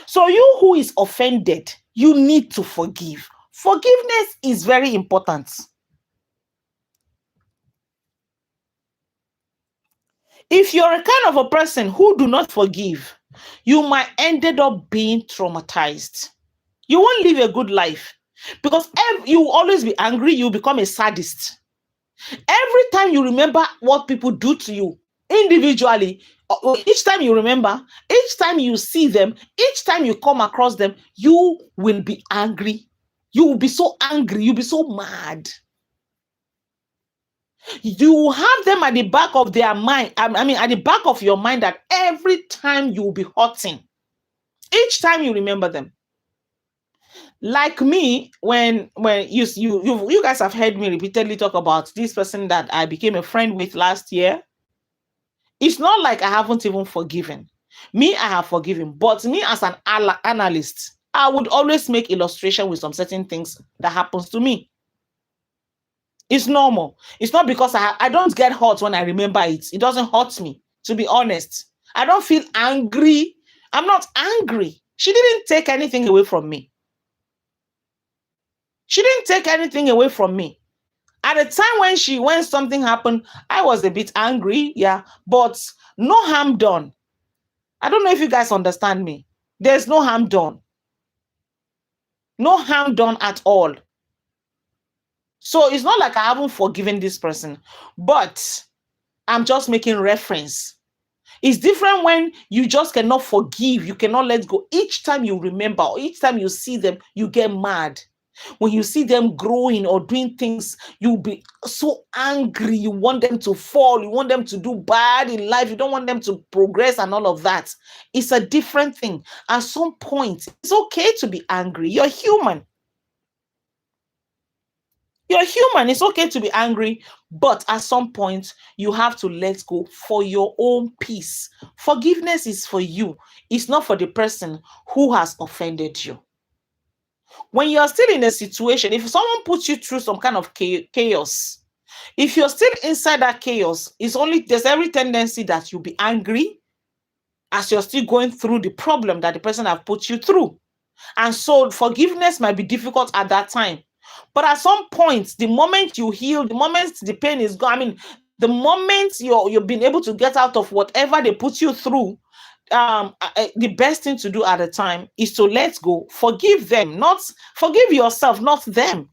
So you who is offended, you need to forgive. Forgiveness is very important. If you're a kind of a person who do not forgive, you might ended up being traumatized. You won't live a good life because you will always be angry. You become a sadist. Every time you remember what people do to you individually, each time you remember, each time you see them, each time you come across them, you will be angry. You will be so angry. You'll be so mad. You have them at the back of their mind. I mean, at the back of your mind, that every time you will be hurting, each time you remember them. Like me, when you guys have heard me repeatedly talk about this person that I became a friend with last year. It's not like I haven't even forgiven. Me, I have forgiven. But me as an analyst, I would always make illustration with some certain things that happens to me. It's normal. It's not because I don't get hurt when I remember it. It doesn't hurt me, to be honest. I don't feel angry. I'm not angry. She didn't take anything away from me. She didn't take anything away from me. At the time when something happened, I was a bit angry, yeah, but no harm done. I don't know if you guys understand me. There's no harm done. No harm done at all. So it's not like I haven't forgiven this person, but I'm just making reference. It's different when you just cannot forgive. You cannot let go. Each time you remember, or each time you see them, you get mad. When you see them growing or doing things, you'll be so angry. You want them to fall. You want them to do bad in life. You don't want them to progress and all of that. It's a different thing. At some point, it's okay to be angry. You're human. You're human. It's okay to be angry. But at some point, you have to let go for your own peace. Forgiveness is for you. It's not for the person who has offended you. When you're still in a situation, if someone puts you through some kind of chaos, if you're still inside that chaos, there's every tendency that you'll be angry as you're still going through the problem that the person have put you through. And so forgiveness might be difficult at that time. But at some point, the moment you heal, the moment the pain is gone, I mean, the moment you've been able to get out of whatever they put you through, the best thing to do at the time is to let go. Forgive them, not forgive yourself, not them.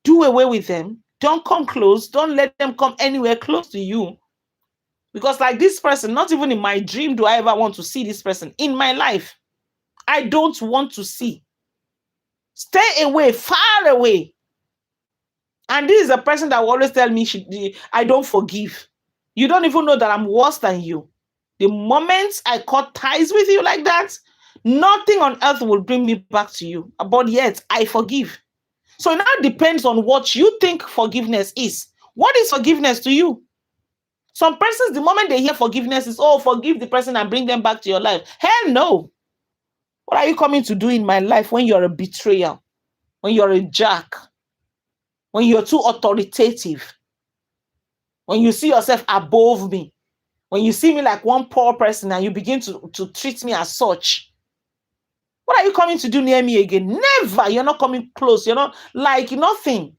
Do away with them. Don't come close. Don't let them come anywhere close to you. Because like this person, not even in my dream do I ever want to see this person in my life. I don't want to see. Stay away, far away. And this is a person that will always tell me I don't forgive. You don't even know that I'm worse than you. The moment I cut ties with you like that, nothing on earth will bring me back to you. But yet, I forgive. So it now depends on what you think forgiveness is. What is forgiveness to you? Some persons, the moment they hear forgiveness is, oh, forgive the person and bring them back to your life. Hell no. What are you coming to do in my life when you're a betrayer? When you're a jerk? When you're too authoritative? When you see yourself above me? When you see me like one poor person and you begin to treat me as such, what are you coming to do near me again? Never. You're not coming close. You're not like nothing.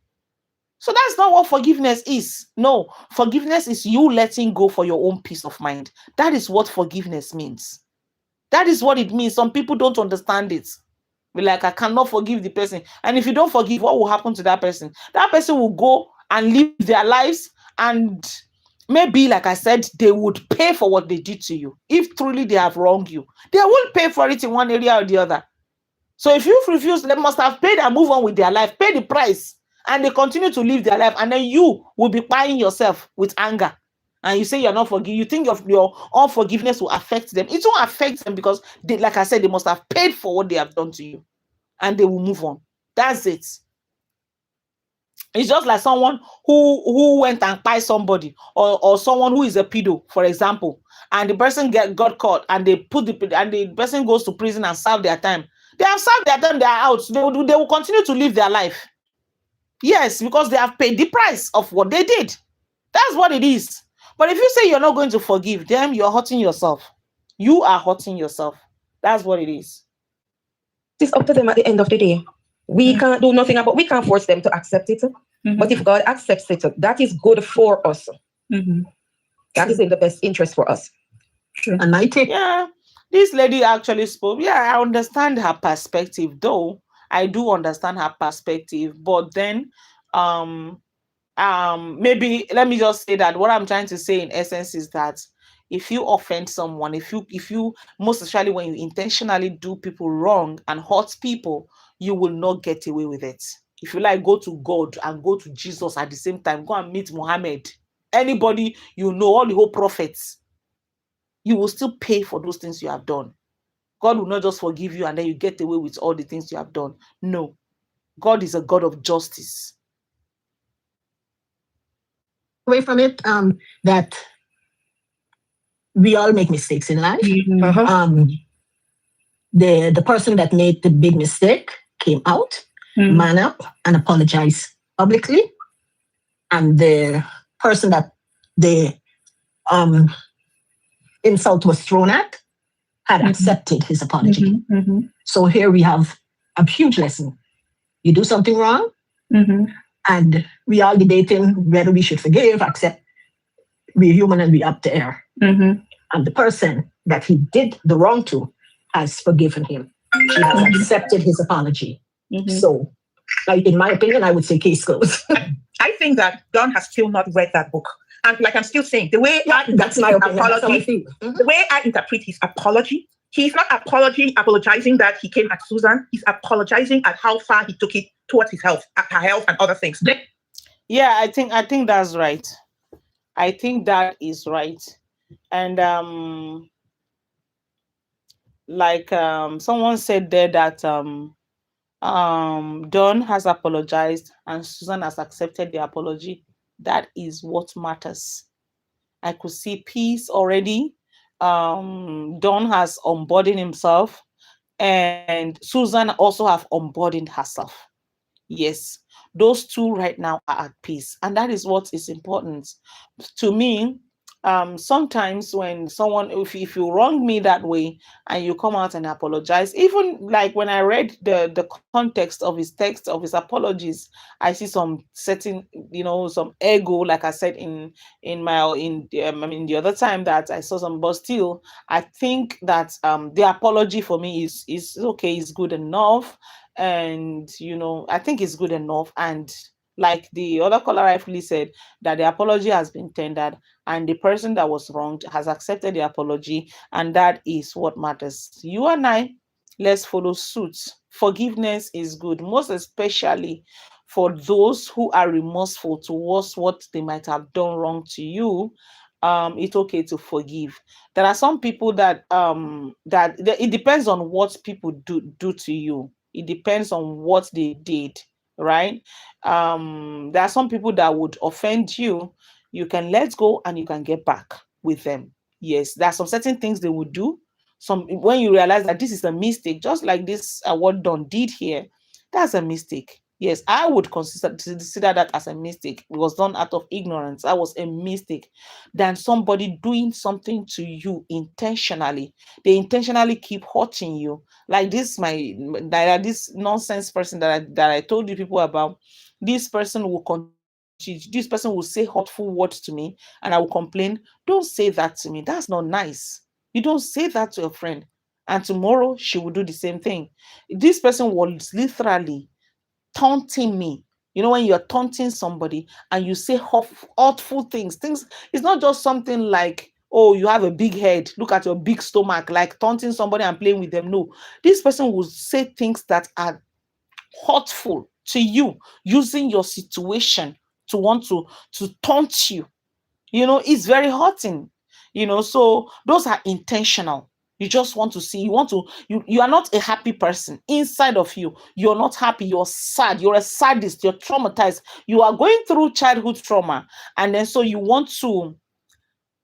So that's not what forgiveness is. No, forgiveness is you letting go for your own peace of mind. That is what forgiveness means. That is what it means. Some people don't understand it. Be like, I cannot forgive the person. And if you don't forgive, what will happen to that person? That person will go and live their lives, and maybe, like I said, they would pay for what they did to you. If truly they have wronged you, they will pay for it in one area or the other. So if you refuse, they must have paid and move on with their life, pay the price, and they continue to live their life. And then you will be buying yourself with anger. And you say you're not forgiving. You think your unforgiveness will affect them. It won't affect them because, they, like I said, they must have paid for what they have done to you. And they will move on. That's it. It's just like someone who went and kpai somebody, or someone who is a pedo, for example, and the person got caught, and the person goes to prison and serve their time. They have served their time, they are out. They will continue to live their life. Yes, because they have paid the price of what they did. That's what it is. But if you say you're not going to forgive them, you're hurting yourself. You are hurting yourself. That's what it is. It's up to them at the end of the day. We can't do nothing about. We can't force them to accept it. But if God accepts it, that is good for us. That is in the best interest for us. And my take. Yeah, this lady actually spoke. Yeah, I understand her perspective, though. I do understand her perspective, but then maybe let me just say that what I'm trying to say in essence is that if you offend someone, if you most especially when you intentionally do people wrong and hurt people, you will not get away with it. If you like, go to God and go to Jesus at the same time, go and meet Muhammad, anybody you know, all the whole prophets, you will still pay for those things you have done. God will not just forgive you and then you get away with all the things you have done. No, God is a God of justice. Away from it, that we all make mistakes in life. The person that made the big mistake came out, man up, and apologized publicly. And the person that the insult was thrown at had accepted his apology. So here we have a huge lesson. You do something wrong, and we are debating whether we should forgive, accept. We're human and we're up to err. And the person that he did the wrong to has forgiven him. She has accepted his apology. So, in my opinion, I would say case closed. I think that Don has still not read that book. And like I'm still saying, the way that's my opinion. Apology, the way I interpret his apology, he's not apologizing that he came at Susan. He's apologizing at how far he took it towards his health, her health, and other things. Yeah, I think that's right. I think that is right. And like someone said there that Don has apologized and Susan has accepted the apology. That is what matters. I could see peace already. Don has unburdened himself, and Susan also have unburdened herself. Yes, those two right now are at peace, and that is what is important to me. Sometimes when someone, if you wrong me that way and you come out and apologize, even like when I read the context of his text of his apologies, I see some certain, some ego, like I said in the other time that I saw some, but still I think that the apology for me is okay, is good enough, and I think it's good enough. And like the other caller rightfully said, that the apology has been tendered and the person that was wronged has accepted the apology, and that is what matters. You and I, let's follow suit. Forgiveness is good, most especially for those who are remorseful towards what they might have done wrong to you. It's okay to forgive. There are some people that it depends on what people do to you. It depends on what they did, right? There are some people that would offend you. You can let go and you can get back with them. Yes, there are some certain things they would do. When you realize that this is a mistake, just like this what Don did here, that's a mistake. Yes, I would consider that as a mistake. It was done out of ignorance. That was a mistake. Than somebody doing something to you intentionally. They intentionally keep hurting you. Like this nonsense person that I told you people about. This person will this person will say hurtful words to me, and I will complain. Don't say that to me. That's not nice. You don't say that to a friend. And tomorrow she will do the same thing. This person was literally taunting me. You know, when you're taunting somebody and you say hurtful things, it's not just something like, oh, you have a big head, look at your big stomach, like taunting somebody and playing with them. No, this person will say things that are hurtful to you, using your situation to want to taunt you. You know, it's very hurting. You know, so those are intentional. You just want to see, you are not a happy person inside of you. You're not happy, you're sad, you're a sadist, you're traumatized, you are going through childhood trauma, and then so you want to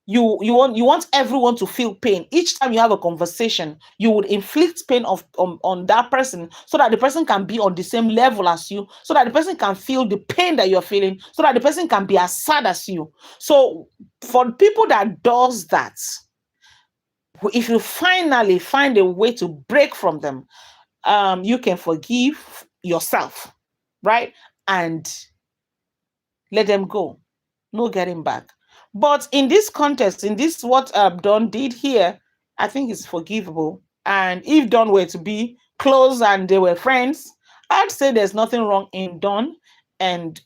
you want everyone to feel pain. Each time you have a conversation, you would inflict pain on that person, so that the person can be on the same level as you, so that the person can feel the pain that you're feeling, so that the person can be as sad as you. So for people that does that, if you finally find a way to break from them, you can forgive yourself, right? And let them go. No getting back. But in this context, in this what Don did here, I think it's forgivable. And if Don were to be close and they were friends, I'd say there's nothing wrong in Don and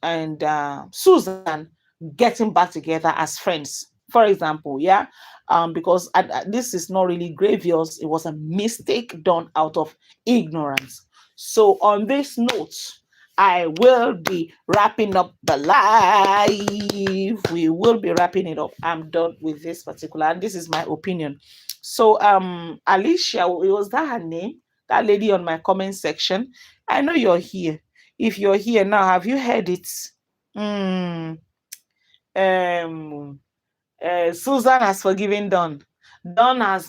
Susan getting back together as friends, for example. Yeah, because this is not really grievous. It was a mistake done out of ignorance. So on this note, I will be wrapping up the live. We will be wrapping it up. I'm done with this particular, and this is my opinion. So, Alicia, was that her name? That lady on my comment section. I know you're here. If you're here now, have you heard it? Susan has forgiven Don. Don has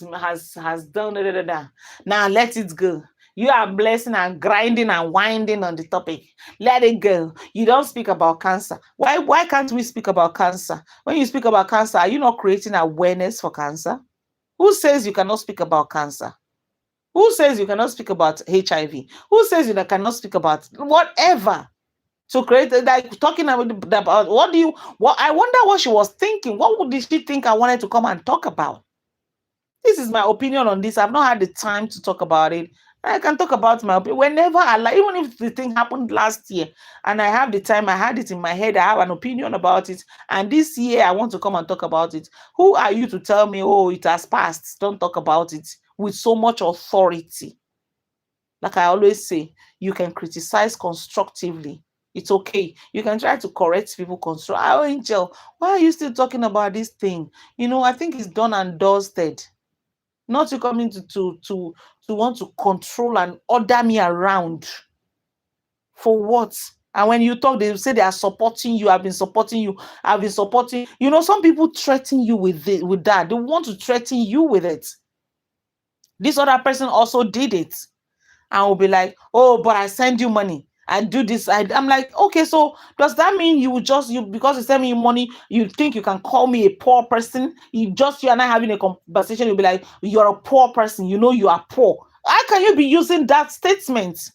done. Da, da, da, da. Now let it go. You are blessing and grinding and winding on the topic. Let it go. You don't speak about cancer. Why can't we speak about cancer? When you speak about cancer, are you not creating awareness for cancer? Who says you cannot speak about cancer? Who says you cannot speak about HIV? Who says you cannot speak about whatever? To create, like, talking about what I wonder what she was thinking. What did she think I wanted to come and talk about? This is my opinion on this. I've not had the time to talk about it. I can talk about my opinion whenever I like, even if the thing happened last year and I have the time, I had it in my head, I have an opinion about it, and this year I want to come and talk about it. Who are you to tell me, oh, it has passed, don't talk about it, with so much authority? Like I always say, you can criticize constructively. It's okay. You can try to correct people. Oh, Angel, why are you still talking about this thing? You know, I think it's done and dusted. Not you coming to want to control and order me around. For what? And when you talk, they say they are supporting you. I've been supporting you. I've been supporting. You know, some people threaten you with that. They want to threaten you with it. This other person also did it. And will be like, oh, but I send you money. I do this. I'm like, okay, so does that mean because you send me money, you think you can call me a poor person? You and I having a conversation, you'll be like, you're a poor person. You know you are poor. How can you be using that statement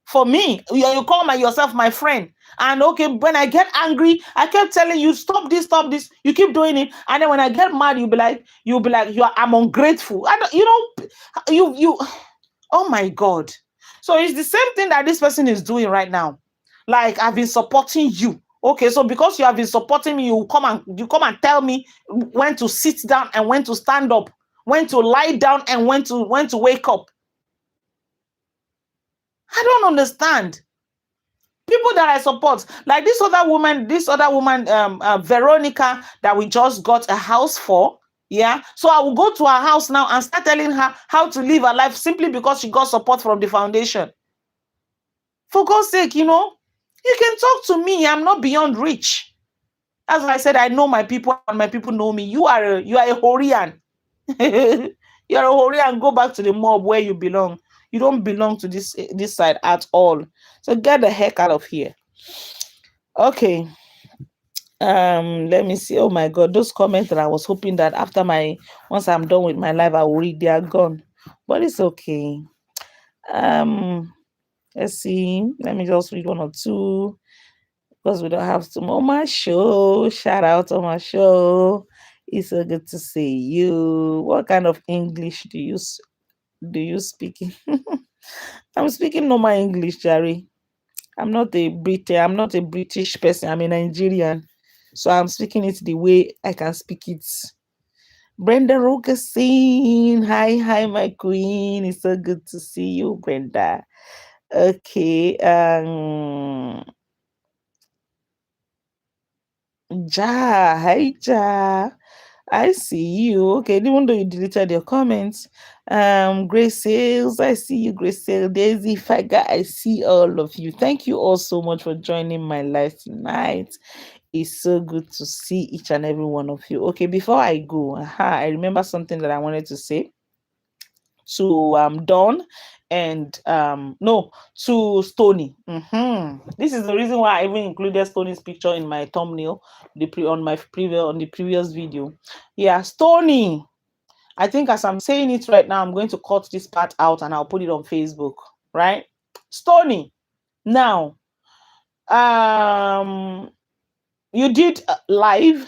for me? You call yourself my friend. And okay, when I get angry, I kept telling you, stop this. You keep doing it. And then when I get mad, you'll be like, I'm ungrateful. You oh my God. So it's the same thing that this person is doing right now. Like, I've been supporting you. Okay, so because you have been supporting me, you come and tell me when to sit down and when to stand up, when to lie down and when to wake up. I don't understand. People that I support, like this other woman, Veronica, that we just got a house for. Yeah, so I will go to her house now and start telling her how to live her life simply because she got support from the foundation. For God's sake, you can talk to me. I'm not beyond reach. As I said, I know my people and my people know me. You are a Horian. You're a Horian. Go back to the mob where you belong. You don't belong to this side at all. So get the heck out of here. Okay. Let me see. Oh my god, those comments that I was hoping that after once I'm done with my live I will read, they are gone. But it's okay. Let's see. Let me just read one or two because we don't have to. On my show, shout out on my show. It's so good to see you. What kind of English do you speak? I'm speaking normal English, Jerry. I'm not a British person. I'm a Nigerian, so I'm speaking it the way I can speak it. Brenda Rogerson, hi, my queen. It's so good to see you, Brenda. Okay, hi Ja. I see you. Okay, even though you deleted your comments. Grace Sales, I see you, Grace Sales. Daisy Faga, I see all of you. Thank you all so much for joining my live tonight. It's so good to see each and every one of you. Okay, before I go, I remember something that I wanted to say to Dawn and to Stony. This is the reason why I even included Stony's picture in my thumbnail on the previous video. Yeah, Stony. I think as I'm saying it right now, I'm going to cut this part out and I'll put it on Facebook, right? Stony. Now, you did live.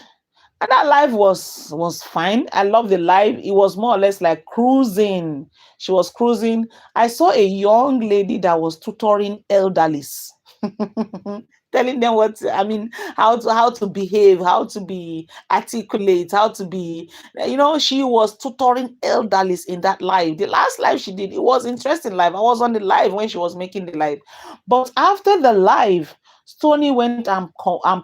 And that live was fine. I love the live. It was more or less like cruising. She was cruising. I saw a young lady that was tutoring elderlies, telling them how to behave, how to be articulate, how to be, she was tutoring elderlies in that live. The last live she did, it was interesting live. I was on the live when she was making the live. But after the live, Stony went and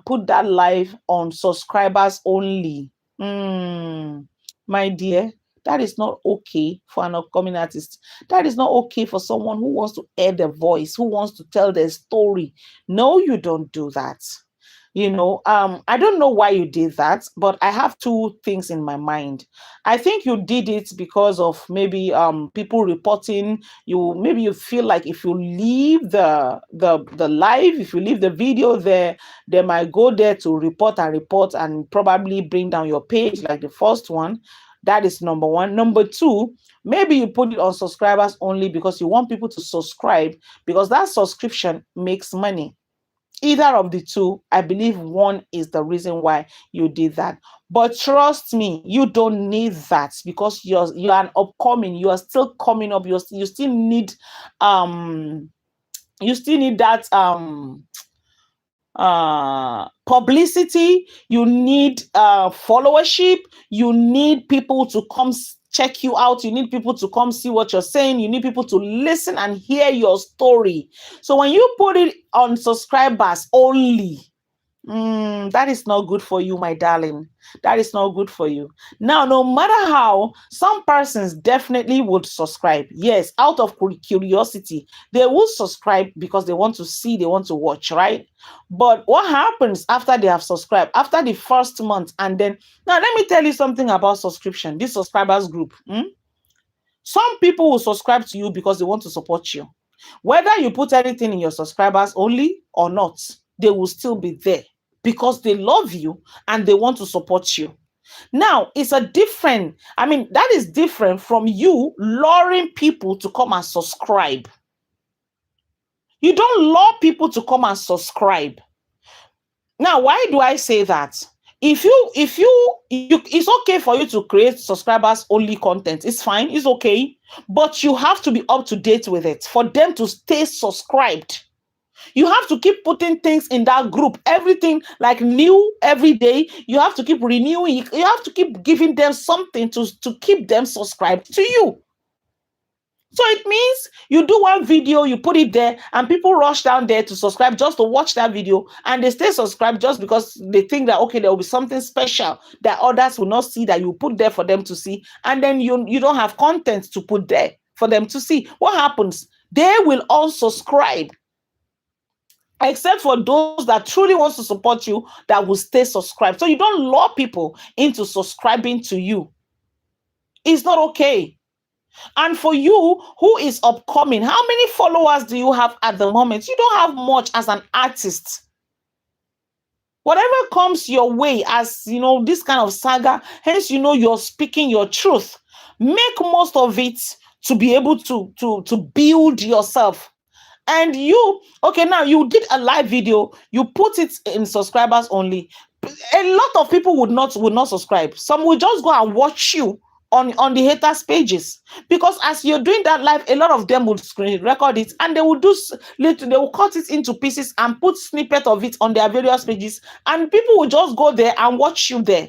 put that live on subscribers only. My dear, that is not okay for an upcoming artist. That is not okay for someone who wants to air their voice, who wants to tell their story. No, you don't do that. I don't know why you did that, but I have two things in my mind. I think you did it because of maybe people reporting you. Maybe you feel like if you leave the live, if you leave the video there, they might go there to report and probably bring down your page like the first one. That is number one. Number two, maybe you put it on subscribers only because you want people to subscribe, because that subscription makes money. Either of the two, I believe one is the reason why you did that. But trust me, you don't need that, because you're an upcoming, you are still coming up, you still need that publicity, you need followership, you need people to come check you out, you need people to come see what you're saying, you need people to listen and hear your story. So when you put it on subscribers only, that is not good for you, my darling. That is not good for you. Now, no matter how, some persons definitely would subscribe. Yes, out of curiosity, they will subscribe because they want to see, they want to watch, right? But what happens after they have subscribed, after the first month, and then, now let me tell you something about subscription, this subscribers group. Some people will subscribe to you because they want to support you. Whether you put anything in your subscribers only or not, they will still be there because they love you and they want to support you. Now, that is different from you luring people to come and subscribe. You don't lure people to come and subscribe. Now, why do I say that? If it's okay for you to create subscribers only content. It's fine, it's okay, but you have to be up to date with it for them to stay subscribed. You have to keep putting things in that group, everything like new every day. You have to keep renewing. You have to keep giving them something to keep them subscribed to you. So it means you do one video, you put it there, and people rush down there to subscribe just to watch that video, and they stay subscribed just because they think that, okay, there will be something special that others will not see that you put there for them to see, and then you don't have content to put there for them to see. What happens? They will unsubscribe, except for those that truly wants to support you, that will stay subscribed. So you don't lure people into subscribing to you. It's not okay. And for you who is upcoming, how many followers do you have at the moment? You don't have much as an artist. Whatever comes your way as, this kind of saga, hence, you're speaking your truth. Make most of it to be able to build yourself. And okay, now you did a live video, you put it in subscribers only. A lot of people would not subscribe. Some will just go and watch you on the haters pages, because as you're doing that live, a lot of them will screen record it and they will they will cut it into pieces and put snippet of it on their various pages, and people will just go there and watch you there.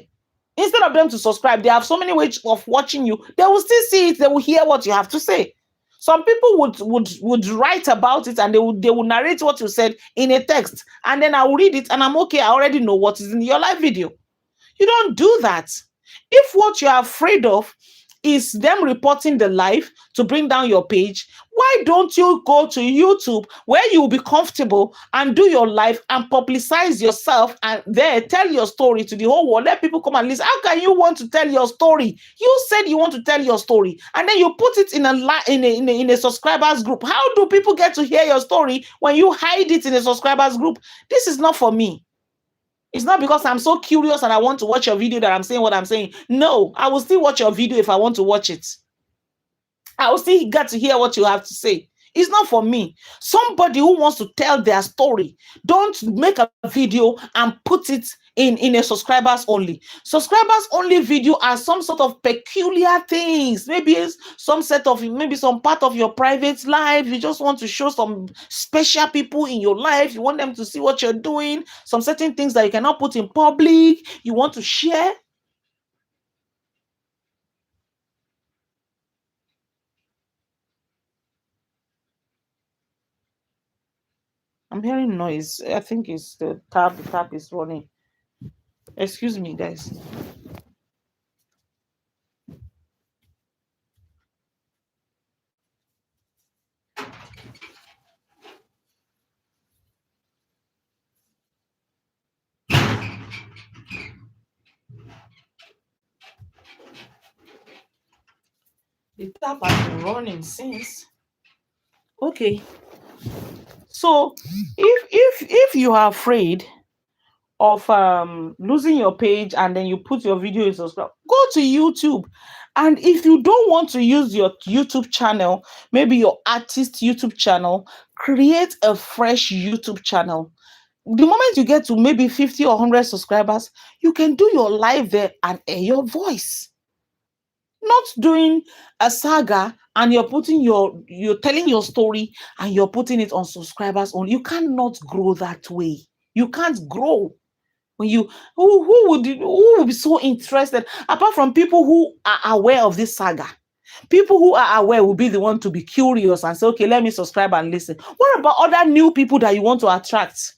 Instead of them to subscribe, they have so many ways of watching you. They will still see it, they will hear what you have to say. Some people would write about it and they will narrate what you said in a text, and then I will read it and I'm okay, I already know what is in your live video. You don't do that. If what you're afraid of is them reporting the live to bring down your page, why don't you go to YouTube where you'll be comfortable and do your live and publicize yourself and there tell your story to the whole world? Let people come and listen. How can you want to tell your story? You said you want to tell your story and then you put it in a subscribers group. How do people get to hear your story when you hide it in a subscribers group? This is not for me. It's not because I'm so curious and I want to watch your video that I'm saying what I'm saying. No, I will still watch your video if I want to watch it. I will still get to hear what you have to say. It's not for me. Somebody who wants to tell their story, don't make a video and put it in a subscribers only. Subscribers only video are some sort of peculiar things. Maybe it's some part of your private life. You just want to show some special people in your life. You want them to see what you're doing. Some certain things that you cannot put in public. You want to share. I'm hearing noise. I think it's the tap. The tap is running. Excuse me, guys. The tap has been running since. Okay. So if you are afraid of losing your page and then you put your video in subscribe, go to YouTube. And if you don't want to use your YouTube channel, maybe your artist YouTube channel, create a fresh YouTube channel. The moment you get to maybe 50 or 100 subscribers, you can do your live there and air your voice. Not doing a saga and you're telling your story and you're putting it on subscribers only. You cannot grow that way. You can't grow. When who would be so interested, apart from people who are aware of this saga? People who are aware will be the one to be curious and say, okay, let me subscribe and listen. What about other new people that you want to attract?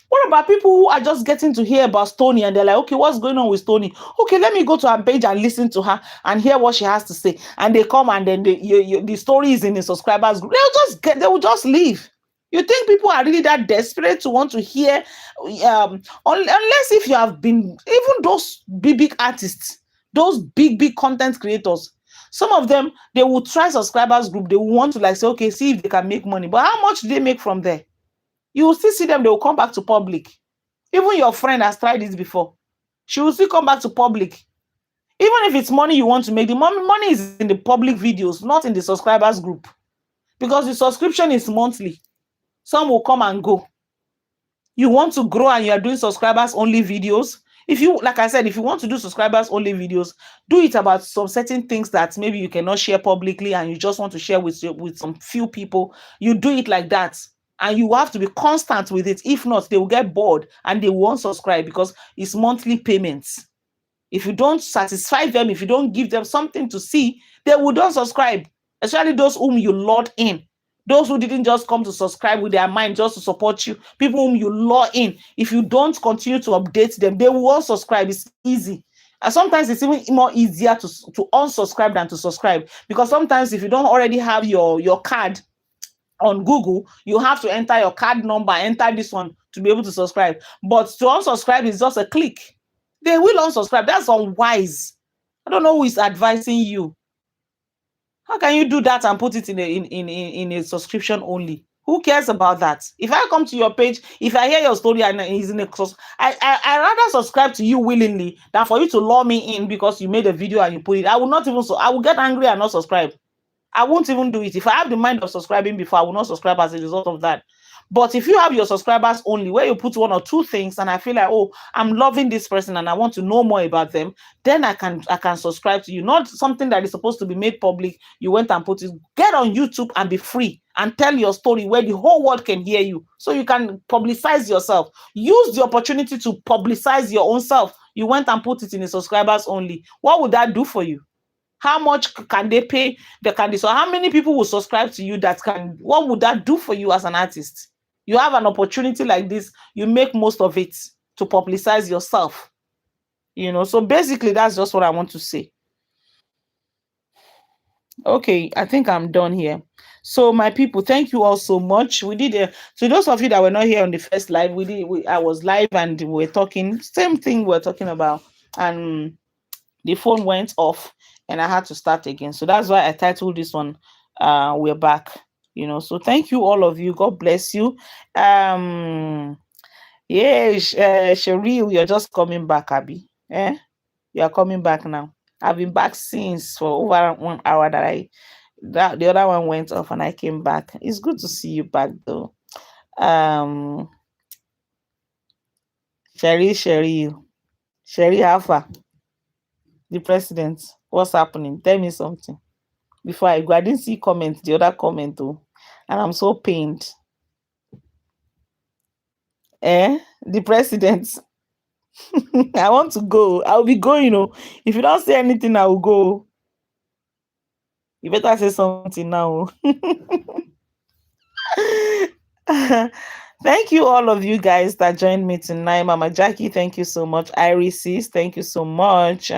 What about people who are just getting to hear about Stony and they're like, okay, what's going on with Stony? Okay, let me go to her page and listen to her and hear what she has to say. And they come and then the story is in the subscribers group. They will just leave. You think people are really that desperate to want to hear? Unless if you have been, even those big artists, those big content creators, some of them, they will try subscribers group. They will want to say, okay, see if they can make money. But how much do they make from there? You will still see them, they will come back to public. Even your friend has tried this before. She will still come back to public. Even if it's money you want to make, the money is in the public videos, not in the subscribers group. Because the subscription is monthly. Some will come and go. You want to grow and you are doing subscribers only videos. Like I said, if you want to do subscribers only videos, do it about some certain things that maybe you cannot share publicly and you just want to share with some few people. You do it like that. And you have to be constant with it. If not, they will get bored and they won't subscribe because it's monthly payments. If you don't satisfy them, if you don't give them something to see, they will not subscribe. Especially those whom you lured in. Those who didn't just come to subscribe with their mind just to support you. People whom you lure in. If you don't continue to update them, they will unsubscribe. It's easy. And sometimes it's even more easier to unsubscribe than to subscribe. Because sometimes if you don't already have your card on Google, you have to enter your card number, enter this one to be able to subscribe. But to unsubscribe is just a click. They will unsubscribe. That's unwise. I don't know who is advising you. How can you do that and put it in a subscription only? Who cares about that? If I come to your page, if I hear your story and it's in a I rather subscribe to you willingly than for you to lure me in because you made a video and you put it. I will not even I will get angry and not subscribe. I won't even do it. If I have the mind of subscribing before, I will not subscribe as a result of that. But if you have your subscribers only, where you put one or two things and I feel like, oh, I'm loving this person and I want to know more about them, then I can subscribe to you. Not something that is supposed to be made public. You went and put it. Get on YouTube and be free and tell your story where the whole world can hear you, so you can publicize yourself. Use the opportunity to publicize your own self. You went and put it in the subscribers only. What would that do for you? How much can they pay the candidates? So how many people will subscribe to you that can, what would that do for you as an artist? You have an opportunity like this, you make most of it to publicize yourself. You know, so basically that's just what I want to say. Okay, I think I'm done here. So my people, thank you all so much. We did so those of you that were not here on the first live, I was live and we were talking, same thing we're talking about, and the phone went off and I had to start again. So that's why I titled this one, We're Back. You know, so thank you all of you. God bless you. Yeah, Cheryl, you're just coming back, Abby. You're coming back now. I've been back since for over 1 hour that the other one went off and I came back. It's good to see you back though. Sherry Alpha, the president. What's happening? Tell me something before I go. I didn't see the other comment though, and I'm so pained. The president. I want to go. I'll be going. You know, if you don't say anything, I will go. You better say something now. Thank you, all of you guys that joined me tonight. Mama Jackie, thank you so much. Iris, thank you so much.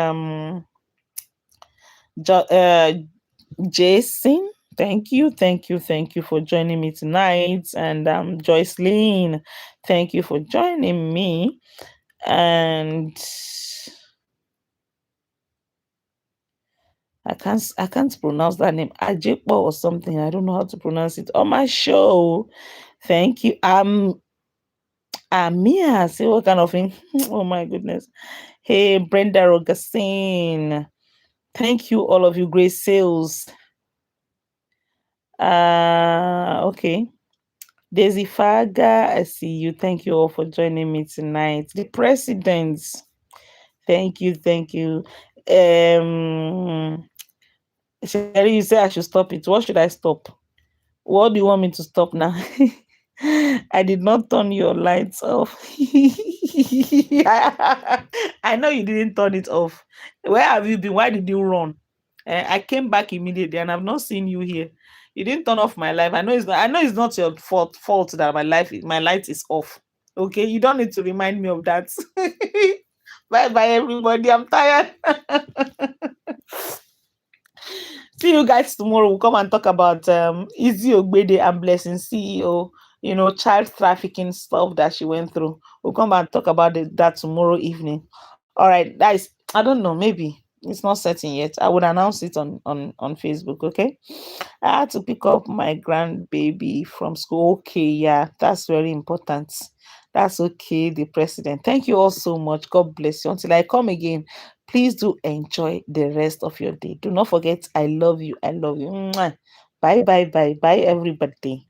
Jason, thank you for joining me tonight. And Joycelyn, thank you for joining me. And I can't pronounce that name. Ajepo or something. I don't know how to pronounce it. On my show. Thank you. Amia, see what kind of thing? Oh my goodness. Hey, Brenda Rogasin. Thank you, all of you. Grace Sales. Okay. Daisy Faga, I see you. Thank you all for joining me tonight. The presidents. Thank you. Sherry, you say I should stop it. What should I stop? What do you want me to stop now? I did not turn your lights off. I know you didn't turn it off. Where have you been? Why did you run? I came back immediately and I've not seen you here. You didn't turn off my light. I know it's not your fault that my light is off. Okay, you don't need to remind me of that. Bye bye everybody. I'm tired. See you guys tomorrow. We'll come and talk about Izzy Ogbede and Blessing CEO, you know, child trafficking stuff that she went through. We'll come and talk about that tomorrow evening. All right, guys. I don't know, maybe it's not certain yet. I would announce it on Facebook. Okay. I had to pick up my grandbaby from school. Okay, yeah, that's very important. That's okay, the president. Thank you all so much. God bless you. Until I come again, please do enjoy the rest of your day. Do not forget, I love you. Mwah. Bye, everybody.